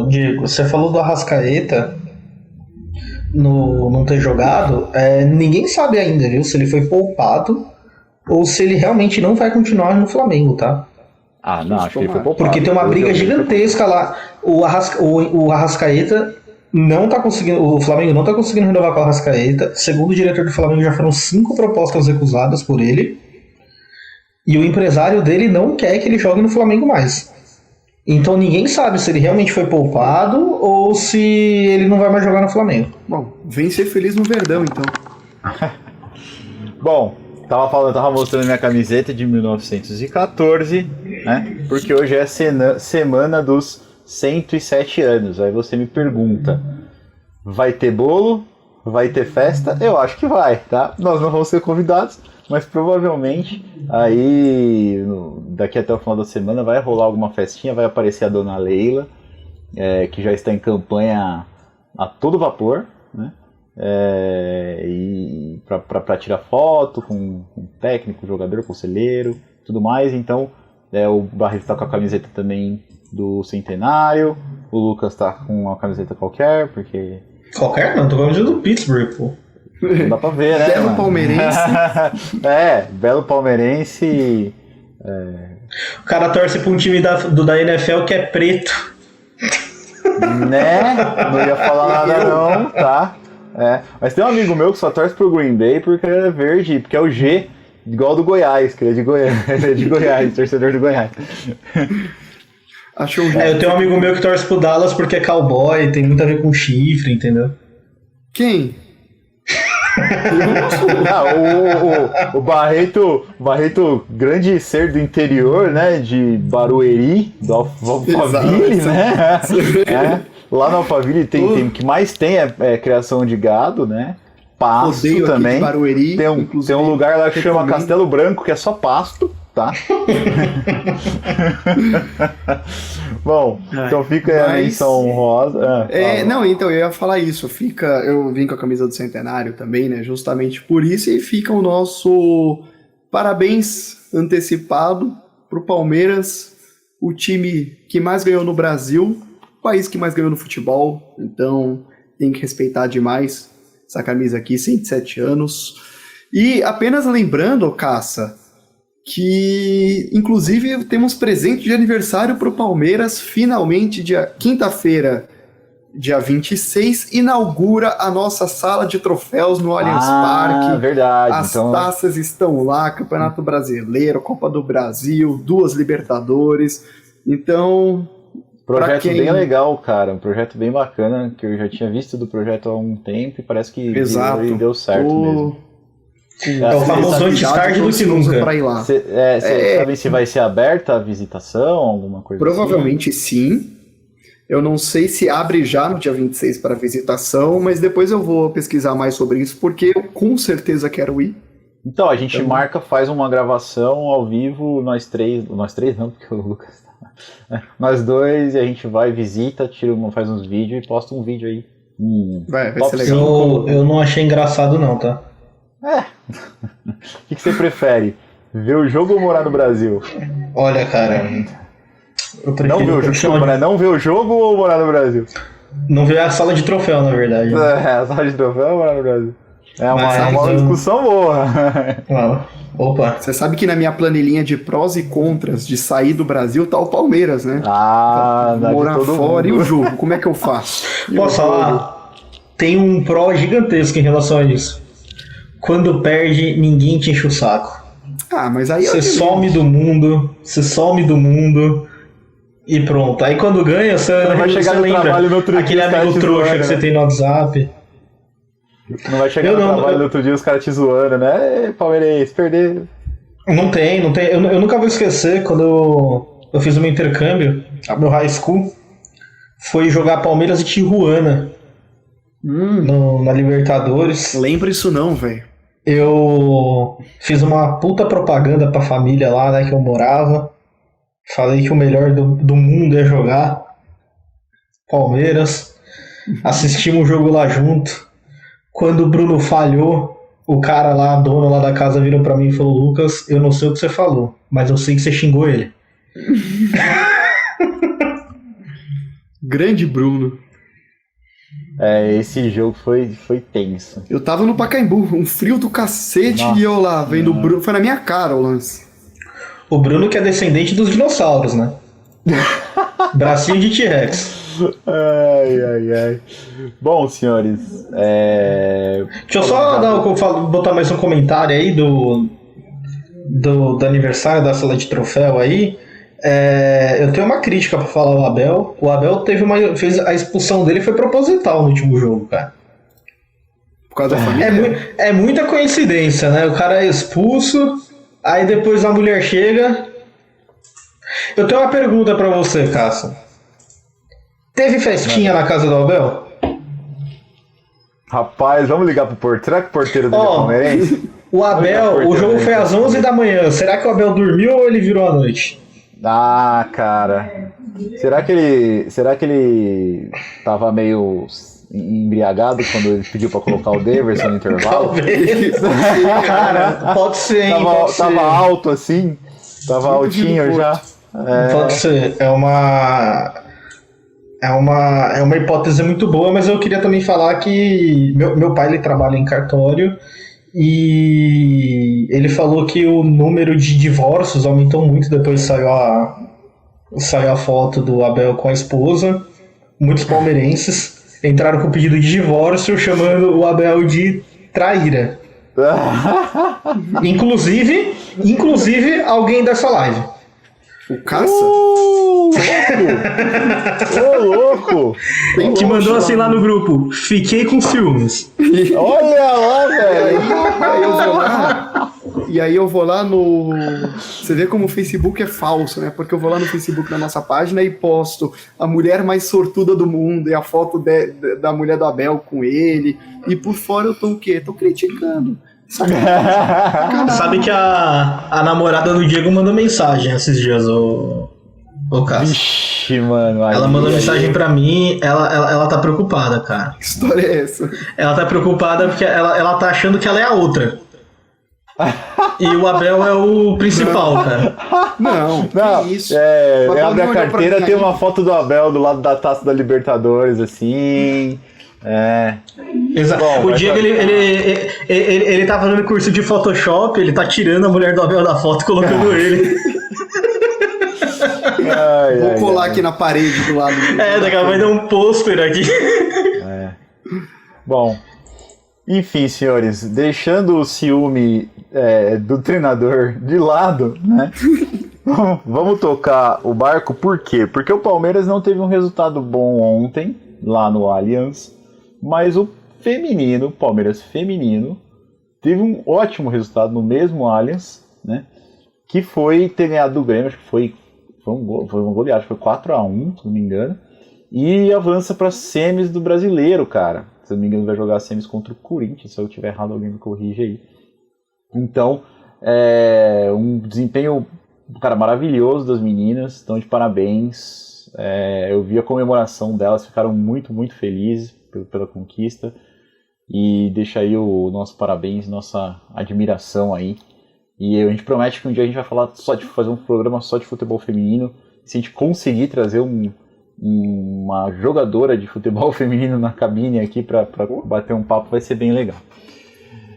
Diego, você falou do Arrascaeta não ter jogado, ninguém sabe ainda, viu, se ele foi poupado ou se ele realmente não vai continuar no Flamengo, tá? Não, acho que ele foi poupado. Porque tem uma briga gigantesca lá. O Arrascaeta não tá conseguindo. O Flamengo não tá conseguindo renovar com o Arrascaeta. Segundo o diretor do Flamengo, já foram 5 propostas recusadas por ele. E o empresário dele não quer que ele jogue no Flamengo mais. Então ninguém sabe se ele realmente foi poupado ou se ele não vai mais jogar no Flamengo. Bom, vem ser feliz no Verdão, então. Bom. Tava mostrando minha camiseta de 1914, né? Porque hoje é semana dos 107 anos. Aí você me pergunta, vai ter bolo? Vai ter festa? Eu acho que vai, tá? Nós não vamos ser convidados, mas provavelmente aí daqui até o final da semana vai rolar alguma festinha, vai aparecer a dona Leila, que já está em campanha a todo vapor, né? E para tirar foto com técnico, jogador, conselheiro, tudo mais. Então o Barreto está com a camiseta também do Centenário, o Lucas está com uma camiseta qualquer, porque... Qualquer? Não, tô com a camiseta do Pittsburgh, pô. Não dá pra ver, né? Belo palmeirense. Belo palmeirense. O cara torce pra um time da NFL que é preto. Né? Não ia falar nada não, tá? Mas tem um amigo meu que só torce pro Green Bay porque é verde, porque é o G, igual do Goiás, que ele é de Goiás, ele é de Goiás, torcedor do Goiás. Achou eu tenho um amigo meu que torce pro Dallas porque é cowboy, tem muito a ver com chifre, entendeu? Quem? O Barreto, grande ser do interior, né, de Barueri, do Alphaville, né? Lá no Alphaville tem o que mais tem é criação de gado, né? Pasto também. Barueri, tem um lugar lá que chama Castelo Branco, que é só pasto, tá? Bom, então fica aí a menção honrosa. Não, então eu ia falar isso. Eu vim com a camisa do Centenário também, né? Justamente por isso, e fica o nosso parabéns antecipado pro Palmeiras, o time que mais ganhou no Brasil, o país que mais ganhou no futebol. Então tem que respeitar demais essa camisa aqui, 107 anos. E apenas lembrando, Caça, que inclusive temos presente de aniversário pro Palmeiras, finalmente, quinta-feira, dia 26, inaugura a nossa sala de troféus no Allianz Parque. Verdade. As taças estão lá, Campeonato Brasileiro, Copa do Brasil, 2 Libertadores. Então, projeto bem legal, cara. Um projeto bem bacana, que eu já tinha visto do projeto há um tempo e parece que deu certo mesmo. É o famoso antes tarde do que nunca. Você sabe se vai ser aberta a visitação, alguma coisa Provavelmente sim. Eu não sei se abre já no dia 26 para visitação, mas depois eu vou pesquisar mais sobre isso, porque eu com certeza quero ir. Então, a gente faz uma gravação ao vivo, nós três não, porque o Lucas tá. Nós dois, e a gente vai, visita, faz uns vídeos e posta um vídeo aí. Vai ser legal. Eu não achei engraçado não, tá? O que você prefere? Ver o jogo ou morar no Brasil? Olha, cara, eu prefiro não ver o jogo ou morar no Brasil? Não ver a sala de troféu, na verdade. A sala de troféu ou morar no Brasil? É uma discussão boa. Opa. Você sabe que na minha planilhinha de prós e contras de sair do Brasil tá o Palmeiras, né? Morar fora. E o jogo, como é que eu faço? Posso falar? Tem um pró gigantesco em relação a isso. Quando perde, ninguém te enche o saco. Mas aí você some do mundo, e pronto. Aí quando ganha, você vai chegar no trabalho no outro dia, aquele amigo trouxa que você tem no WhatsApp. Não vai chegar no trabalho no outro dia os caras te zoando, né? Palmeirense, perder. Não tem. Eu nunca vou esquecer quando eu fiz o meu intercâmbio, meu high school, foi jogar Palmeiras e Tijuana na Libertadores. Lembra isso não, velho. Eu fiz uma puta propaganda pra família lá, né, que eu morava. Falei que o melhor do mundo é jogar Palmeiras. Assistimos o jogo lá junto. Quando o Bruno falhou, o cara lá, dono lá da casa, virou pra mim e falou: Lucas, eu não sei o que você falou, mas eu sei que você xingou ele. Grande Bruno. Esse jogo foi tenso. Eu tava no Pacaembu, um frio do cacete. Nossa, e eu lá, vendo o Bruno. Foi na minha cara o lance. O Bruno que é descendente dos dinossauros, né? Bracinho de T-Rex. Ai. Bom, senhores, deixa eu só botar mais um comentário aí do aniversário da sala de troféu aí. Eu tenho uma crítica pra falar ao Abel. O Abel fez a expulsão dele, foi proposital no último jogo, cara. Por causa da família? É muita coincidência, né? O cara é expulso, aí depois a mulher chega. Eu tenho uma pergunta pra você, Cássio. Teve festinha na casa do Abel? Rapaz, vamos ligar pro porteiro. Será que o porteiro dele é palmeirense? O Abel, o jogo foi às 11 da manhã. Será que o Abel dormiu ou ele virou à noite? Cara. Será que ele tava meio embriagado quando ele pediu pra colocar o Daverson no intervalo? Talvez. Cara, pode ser, hein? Tava alto assim? Tava altinho já? Pode ser. É uma hipótese muito boa, mas eu queria também falar que meu pai ele trabalha em cartório e ele falou que o número de divórcios aumentou muito depois que saiu a foto do Abel com a esposa. Muitos palmeirenses entraram com pedido de divórcio chamando o Abel de traíra. Inclusive alguém dessa live. O Caça? Louco! Que mandou assim lá no grupo: fiquei com ciúmes. Olha lá, velho! E aí eu vou lá no... Você vê como o Facebook é falso, né? Porque eu vou lá no Facebook na nossa página e posto a mulher mais sortuda do mundo e a foto da mulher do Abel com ele. E por fora eu tô o quê? Tô criticando. Sabe que a namorada do Diego mandou mensagem esses dias, o Cássio. Vixe, mano. Ela mandou mensagem pra mim, ela tá preocupada, cara. Que história é essa? Ela tá preocupada porque ela tá achando que ela é a outra. E o Abel é o principal, cara. Não, Não, que isso. eu abro a Olhou pra carteira, mim tem aí. uma foto do Abel do lado da taça da Libertadores, assim. Exato. Bom, O mas Diego, ele tá fazendo curso de Photoshop, ele tá tirando a mulher do Abel da foto e colocando ele. Vou colar aqui na parede do lado. Daqui a pouco vai dar um pôster aqui. Bom, enfim, senhores, deixando o ciúme do treinador de lado, né? Vamos tocar o barco, por quê? Porque o Palmeiras não teve um resultado bom ontem, lá no Allianz, mas o Palmeiras feminino, teve um ótimo resultado no mesmo Allianz, né? Que foi ter ganhado do Grêmio, acho que foi uma goleada, foi 4-1, se não me engano, e avança para semis do Brasileiro, cara. Se não me engano, vai jogar semis contra o Corinthians, se eu tiver errado, alguém me corrige aí. Então, um desempenho, cara, maravilhoso das meninas, estão de parabéns. Eu vi a comemoração delas, ficaram muito, muito felizes pela conquista. E deixa aí o nosso parabéns, nossa admiração aí. E a gente promete que um dia a gente vai fazer um programa só de futebol feminino. Se a gente conseguir trazer uma jogadora de futebol feminino na cabine aqui pra bater um papo, vai ser bem legal.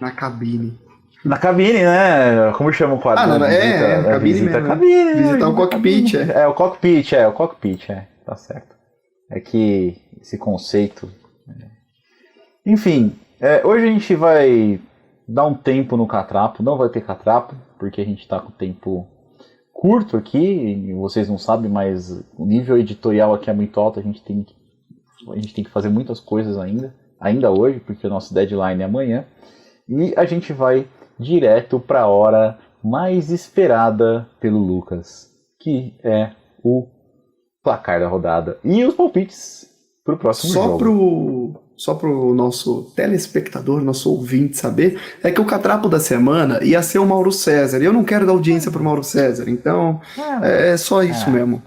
Na cabine. Na cabine, né? Como chama o quadro? Cabine mesmo. Cabine, Visitar o cockpit, o cockpit, tá certo. É que esse conceito... Enfim, hoje a gente vai dar um tempo no catrapo, não vai ter catrapo, porque a gente tá com o tempo curto aqui, e vocês não sabem, mas o nível editorial aqui é muito alto, a gente tem que fazer muitas coisas ainda hoje, porque o nosso deadline é amanhã, e a gente vai direto para a hora mais esperada pelo Lucas, que é o placar da rodada e os palpites para o próximo jogo. Só pro nosso telespectador, nosso ouvinte saber, é que o catrapo da semana ia ser o Mauro César, e eu não quero dar audiência pro Mauro César, então é só isso mesmo.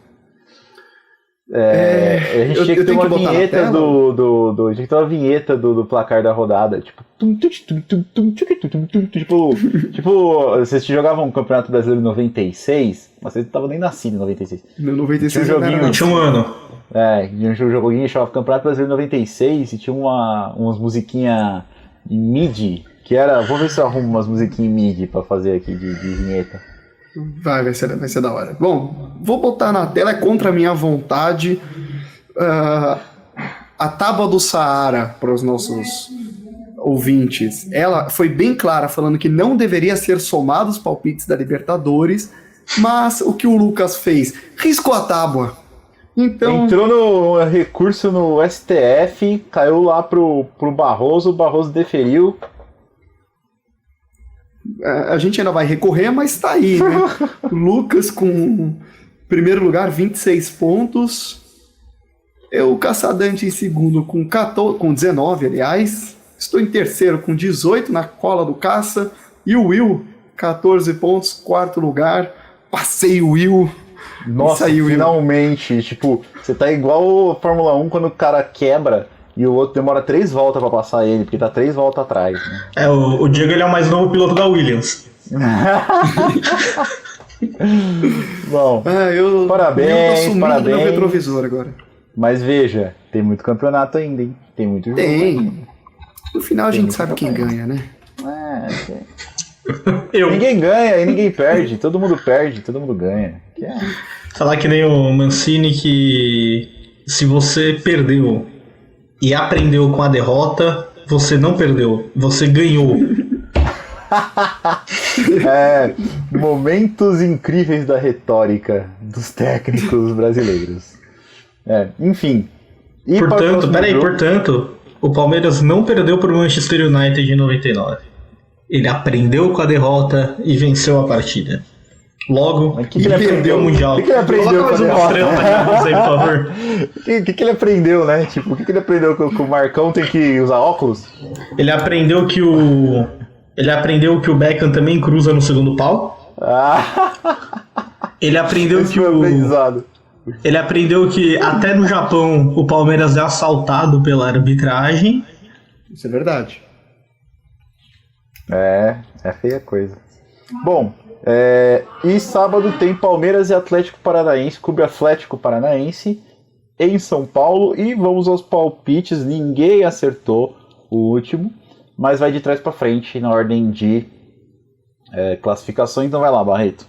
A gente tinha que ter uma vinheta a gente tinha que ter uma vinheta do placar da rodada, tipo, vocês jogavam o Campeonato Brasileiro em 96, mas você não tava nem nascido em 96. No 96 tinha um joguinho, tinha um ano. Tinha um joguinho chamado Campeonato Brasileiro 96 e tinha umas musiquinhas em MIDI, que era... Vou ver se eu arrumo umas musiquinhas em MIDI pra fazer aqui de vinheta. Vai ser da hora. Bom, vou botar na tela, é contra a minha vontade, a tábua do Saara para os nossos ouvintes. Ela foi bem clara, falando que não deveria ser somados os palpites da Libertadores, mas o que o Lucas fez? Riscou a tábua. Então... Entrou no recurso no STF, caiu lá pro Barroso, o Barroso deferiu. A gente ainda vai recorrer, mas tá aí, né? Lucas com primeiro lugar, 26 pontos. Eu, Caçadante, em segundo com 19, aliás. Estou em terceiro com 18 na cola do Caça. E o Will, 14 pontos, quarto lugar. Passei o Will. Nossa, aí, finalmente. Will. Tipo, você tá igual a Fórmula 1 quando o cara quebra e o outro demora 3 voltas pra passar ele, porque tá 3 voltas atrás. Né? O Diego, ele é o mais novo piloto da Williams. Bom, parabéns, eu tô parabéns. no retrovisor agora. Mas veja, tem muito campeonato ainda, hein? Tem muito jogo. Tem. No final a gente sabe quem ganha, né? Ninguém ganha e ninguém perde. Todo mundo perde, todo mundo ganha. Falar que nem o Mancini, que se você perdeu e aprendeu com a derrota, você não perdeu, você ganhou. Momentos incríveis da retórica dos técnicos brasileiros. Enfim. Portanto, o Palmeiras não perdeu para o Manchester United em 99. Ele aprendeu com a derrota e venceu a partida. Logo, ele aprendeu o Mundial. O que ele aprendeu com a derrota? O que ele aprendeu, né? Tipo, o que ele aprendeu que o Marcão tem que usar óculos? Ele aprendeu que Ele aprendeu que o Beckham também cruza no segundo pau. Ele aprendeu que Ele aprendeu que até no Japão o Palmeiras é assaltado pela arbitragem. Isso é verdade. É feia coisa. Bom, e sábado tem Palmeiras e Atlético Paranaense, Clube Atlético Paranaense, em São Paulo. E vamos aos palpites. Ninguém acertou o último, mas vai de trás para frente na ordem de classificação. Então vai lá, Barreto.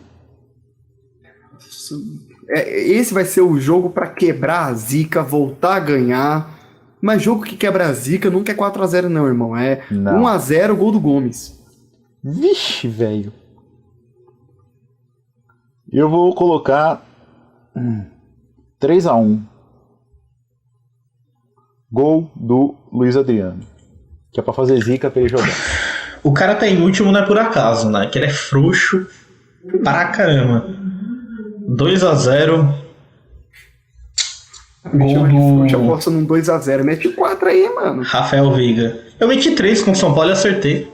Esse vai ser o jogo para quebrar a zica, voltar a ganhar. Mas jogo que quebra a zica nunca é 4x0 não, irmão. É 1x0, gol do Gomes. Vixe, velho. Eu vou colocar 3x1. Gol do Luiz Adriano. Que é pra fazer zica pra ele jogar. O cara tá em último não é por acaso, né? Que ele é frouxo pra caramba. 2x0. Gol do... Já posso num 2x0. Mete 4 aí, mano. Rafael Veiga. Eu meti 3 com o São Paulo e acertei.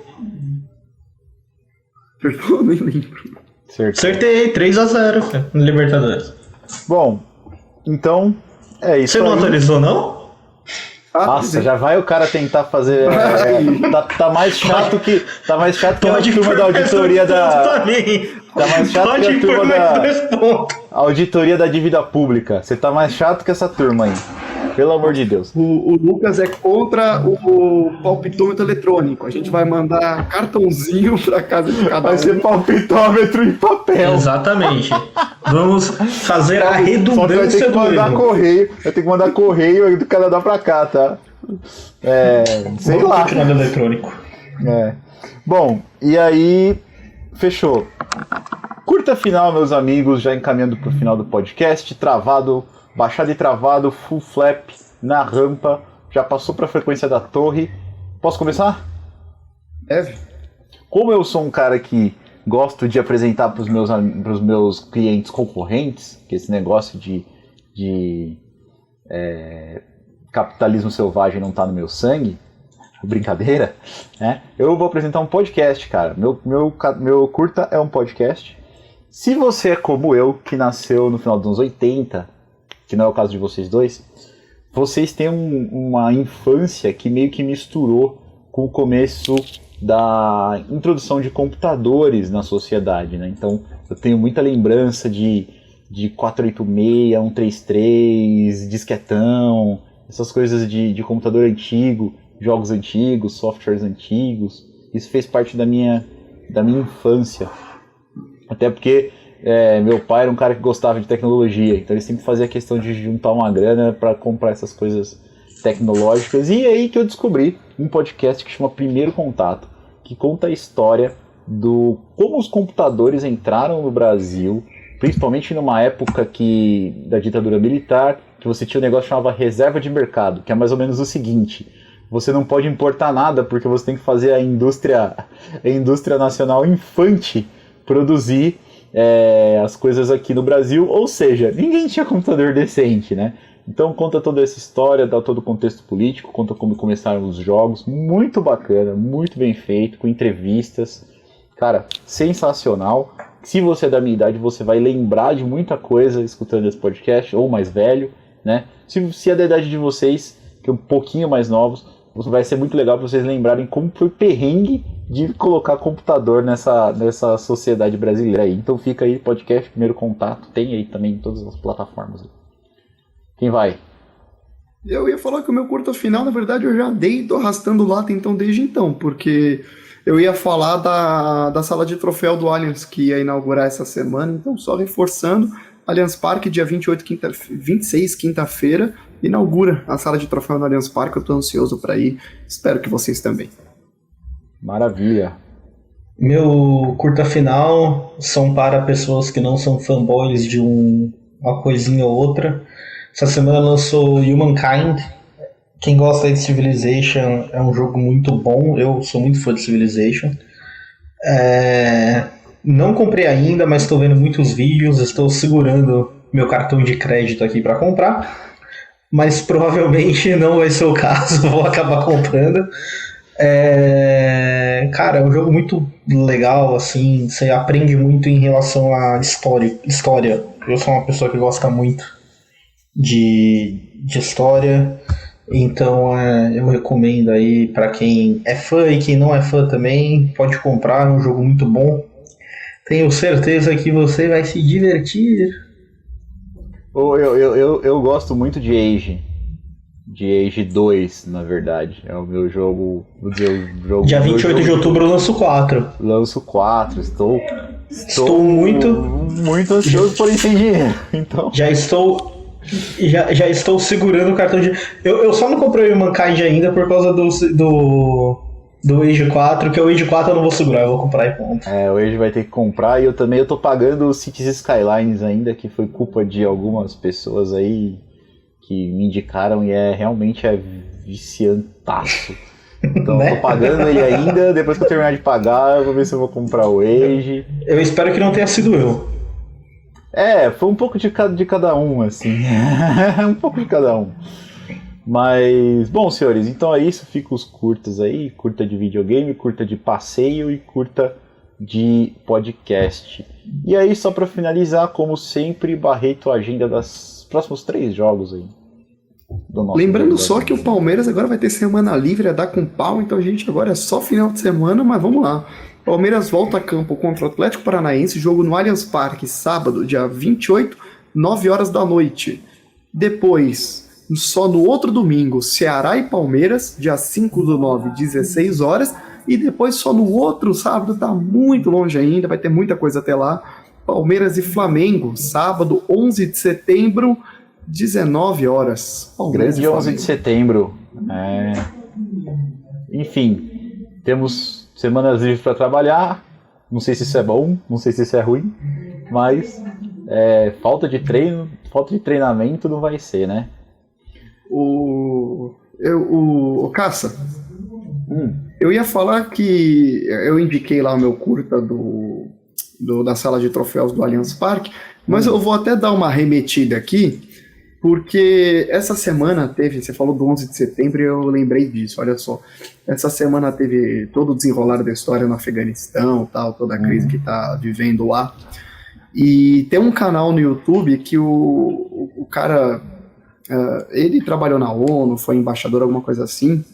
Eu nem lembro. Acertei, 3x0 no Libertadores. Bom, então é isso. Você não aí. Atualizou, não? Nossa, já vai o cara tentar fazer. Tá mais chato que. Tá mais chato que a turma da auditoria da. Tá mais chato que a turma da auditoria da dívida pública. Você tá mais chato que essa turma aí. Pelo amor de Deus. O Lucas é contra o palpitômetro eletrônico. A gente vai mandar cartãozinho pra casa de cada um. Vai ser palpitômetro em papel. Exatamente. Vamos fazer a redundância do erro. Vai ter que mandar correio do Canadá pra cá, tá? Sei lá. Eletrônico. Bom, e aí, fechou. Curta final, meus amigos, já encaminhando pro final do podcast. Travado, baixado e travado, full flap na rampa. Já passou pra frequência da torre. Posso começar? Deve. Como eu sou um cara que gosto de apresentar pros meus clientes concorrentes, que esse negócio de capitalismo selvagem não tá no meu sangue, brincadeira, né? Eu vou apresentar um podcast, cara. Meu curta é um podcast. Se você é como eu, que nasceu no final dos anos 80, que não é o caso de vocês dois, vocês têm uma infância que meio que misturou com o começo da introdução de computadores na sociedade, né? Então, eu tenho muita lembrança de 486, 133, disquetão, essas coisas de computador antigo, jogos antigos, softwares antigos. Isso fez parte da minha infância. Até porque meu pai era um cara que gostava de tecnologia, então ele sempre fazia questão de juntar uma grana para comprar essas coisas tecnológicas. E é aí que eu descobri um podcast que chama Primeiro Contato, que conta a história do como os computadores entraram no Brasil, principalmente numa época da ditadura militar, que você tinha um negócio que chamava reserva de mercado, que é mais ou menos o seguinte: você não pode importar nada porque você tem que fazer a indústria nacional infante produzir as coisas aqui no Brasil, ou seja, ninguém tinha computador decente, né? Então conta toda essa história, dá todo o contexto político, conta como começaram os jogos, muito bacana, muito bem feito, com entrevistas, cara, sensacional. Se você é da minha idade, você vai lembrar de muita coisa escutando esse podcast, ou mais velho, né? Se é da idade de vocês, que é um pouquinho mais novos, vai ser muito legal para vocês lembrarem como foi perrengue de colocar computador nessa sociedade brasileira aí. Então fica aí, podcast Primeiro Contato, tem aí também em todas as plataformas. Quem vai? Eu ia falar que o meu curta final, na verdade, eu já tô arrastando lá então desde então, porque eu ia falar da sala de troféu do Allianz, que ia inaugurar essa semana, então só reforçando, Allianz Parque, dia 26, quinta-feira, inaugura a sala de troféu no Allianz Parque, eu tô ansioso para ir, espero que vocês também. Maravilha. Meu curta final são para pessoas que não são fanboys de uma coisinha ou outra. Essa semana lançou Humankind. Quem gosta de Civilization, é um jogo muito bom. Eu sou muito fã de Civilization. Não comprei ainda, mas estou vendo muitos vídeos. Estou segurando meu cartão de crédito aqui para comprar. Mas provavelmente não vai ser o caso. Vou acabar comprando. Cara, é um jogo muito legal, assim, você aprende muito em relação à história. Eu sou uma pessoa que gosta muito de história, então eu recomendo aí pra quem é fã e quem não é fã também, pode comprar, é um jogo muito bom. Tenho certeza que você vai se divertir. Eu gosto muito de Age. De Age 2, na verdade. É o meu jogo. Dia 28 de outubro eu lanço 4. Lanço 4. Estou muito ansioso, porém sem dinheiro. Então. Já estou segurando o cartão de. Eu só não comprei o Mankind ainda por causa do Age 4, que o Age 4 eu não vou segurar, eu vou comprar e ponto. O Age vai ter que comprar, e eu também tô pagando o Cities Skylines ainda, que foi culpa de algumas pessoas aí que me indicaram, e realmente é viciantaço. Então né? Eu tô pagando ele ainda, depois que eu terminar de pagar, eu vou ver se eu vou comprar o Age. Eu espero que não tenha sido eu. Foi um pouco de cada um, assim. Um pouco de cada um. Mas, bom, senhores, então é isso. Fica os curtas aí. Curta de videogame, curta de passeio e curta de podcast. E aí, só pra finalizar, como sempre, Barreto, a agenda dos próximos 3 jogos aí. Lembrando só que o Palmeiras agora vai ter semana livre a dar com pau, então a gente agora é só final de semana, mas vamos lá. Palmeiras volta a campo contra o Atlético Paranaense, jogo no Allianz Parque, sábado, dia 28, 9 horas da noite. Depois, só no outro domingo, Ceará e Palmeiras, dia 5/9, 16 horas. E depois só no outro sábado, tá muito longe ainda, vai ter muita coisa até lá. Palmeiras e Flamengo, sábado, 11 de setembro, 19 horas. Grande 11 de setembro. Enfim, temos semanas livres para trabalhar. Não sei se isso é bom, não sei se isso é ruim, mas falta de treino, falta de treinamento não vai ser, né? O Caça, eu ia falar que eu indiquei lá o meu curta da sala de troféus do Allianz Parque, mas eu vou até dar uma remetida aqui, porque essa semana teve, você falou do 11 de setembro e eu lembrei disso, olha só. Essa semana teve todo o desenrolar da história no Afeganistão, tal, toda a crise que está vivendo lá. E tem um canal no YouTube que o cara, ele trabalhou na ONU, foi embaixador, alguma coisa assim,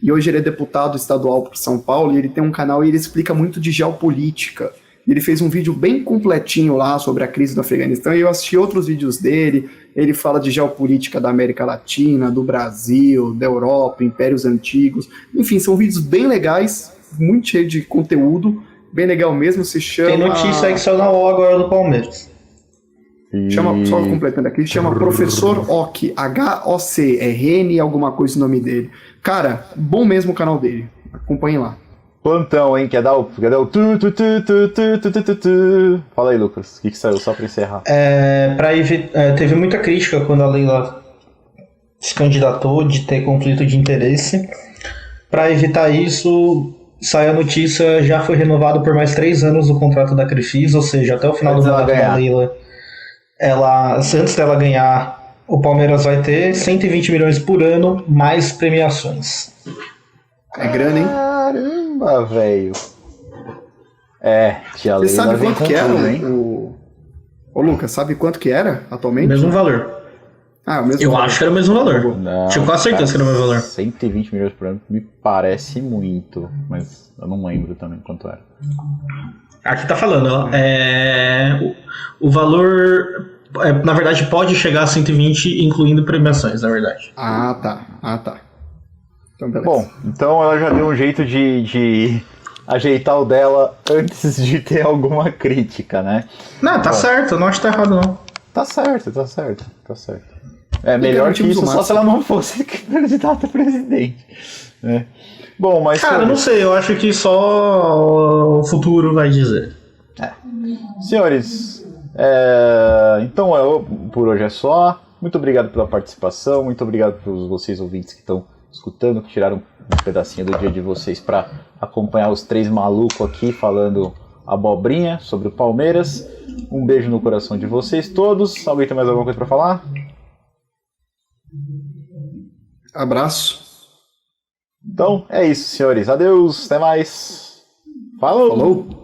e hoje ele é deputado estadual por São Paulo, e ele tem um canal e ele explica muito de geopolítica. Ele fez um vídeo bem completinho lá sobre a crise do Afeganistão, e eu assisti outros vídeos dele. Ele fala de geopolítica da América Latina, do Brasil, da Europa, impérios antigos. Enfim, são vídeos bem legais, muito cheio de conteúdo, bem legal mesmo. Se chama... Tem notícia aí que saiu na UOL agora do Palmeiras. Chama, só completando aqui, chama Professor Ock, H-O-C, Reni alguma coisa o nome dele. Cara, bom mesmo o canal dele, acompanhe lá. Plantão, hein? Quer dar o Fala aí, Lucas. O que saiu, só pra encerrar? Teve muita crítica quando a Leila se candidatou de ter conflito de interesse. Para evitar isso, saiu a notícia, já foi renovado por mais 3 anos o contrato da Crefisa, ou seja, até o final do mandato da Leila, antes dela ganhar, o Palmeiras vai ter 120 milhões por ano, mais premiações. É grana, hein? Caramba, velho. Tia Leila. Você sabe quanto que era, hein? Ô, Lucas, sabe quanto que era atualmente? Mesmo valor. O mesmo Eu valor. acho que era o mesmo valor. Não, tinha quase certeza que era o mesmo valor. 120 milhões por ano me parece muito, mas eu não lembro também quanto era. Aqui tá falando, o valor, na verdade, pode chegar a 120, incluindo premiações, na verdade. Ah, tá. Então, beleza. Bom, então ela já deu um jeito de ajeitar o dela antes de ter alguma crítica, né? Não, tá certo, eu não acho que tá errado, não. Tá certo. É melhor que isso só se ela não fosse candidata a presidente, né? Bom, mas... Cara, eu não sei, eu acho que só o futuro vai dizer. Senhores, então por hoje é só. Muito obrigado pela participação, muito obrigado por vocês ouvintes que estão escutando, que tiraram um pedacinho do dia de vocês para acompanhar os 3 malucos aqui falando abobrinha sobre o Palmeiras. Um beijo no coração de vocês todos. Alguém tem mais alguma coisa para falar? Abraço. Então, é isso, senhores. Adeus, até mais. Falou! Falou!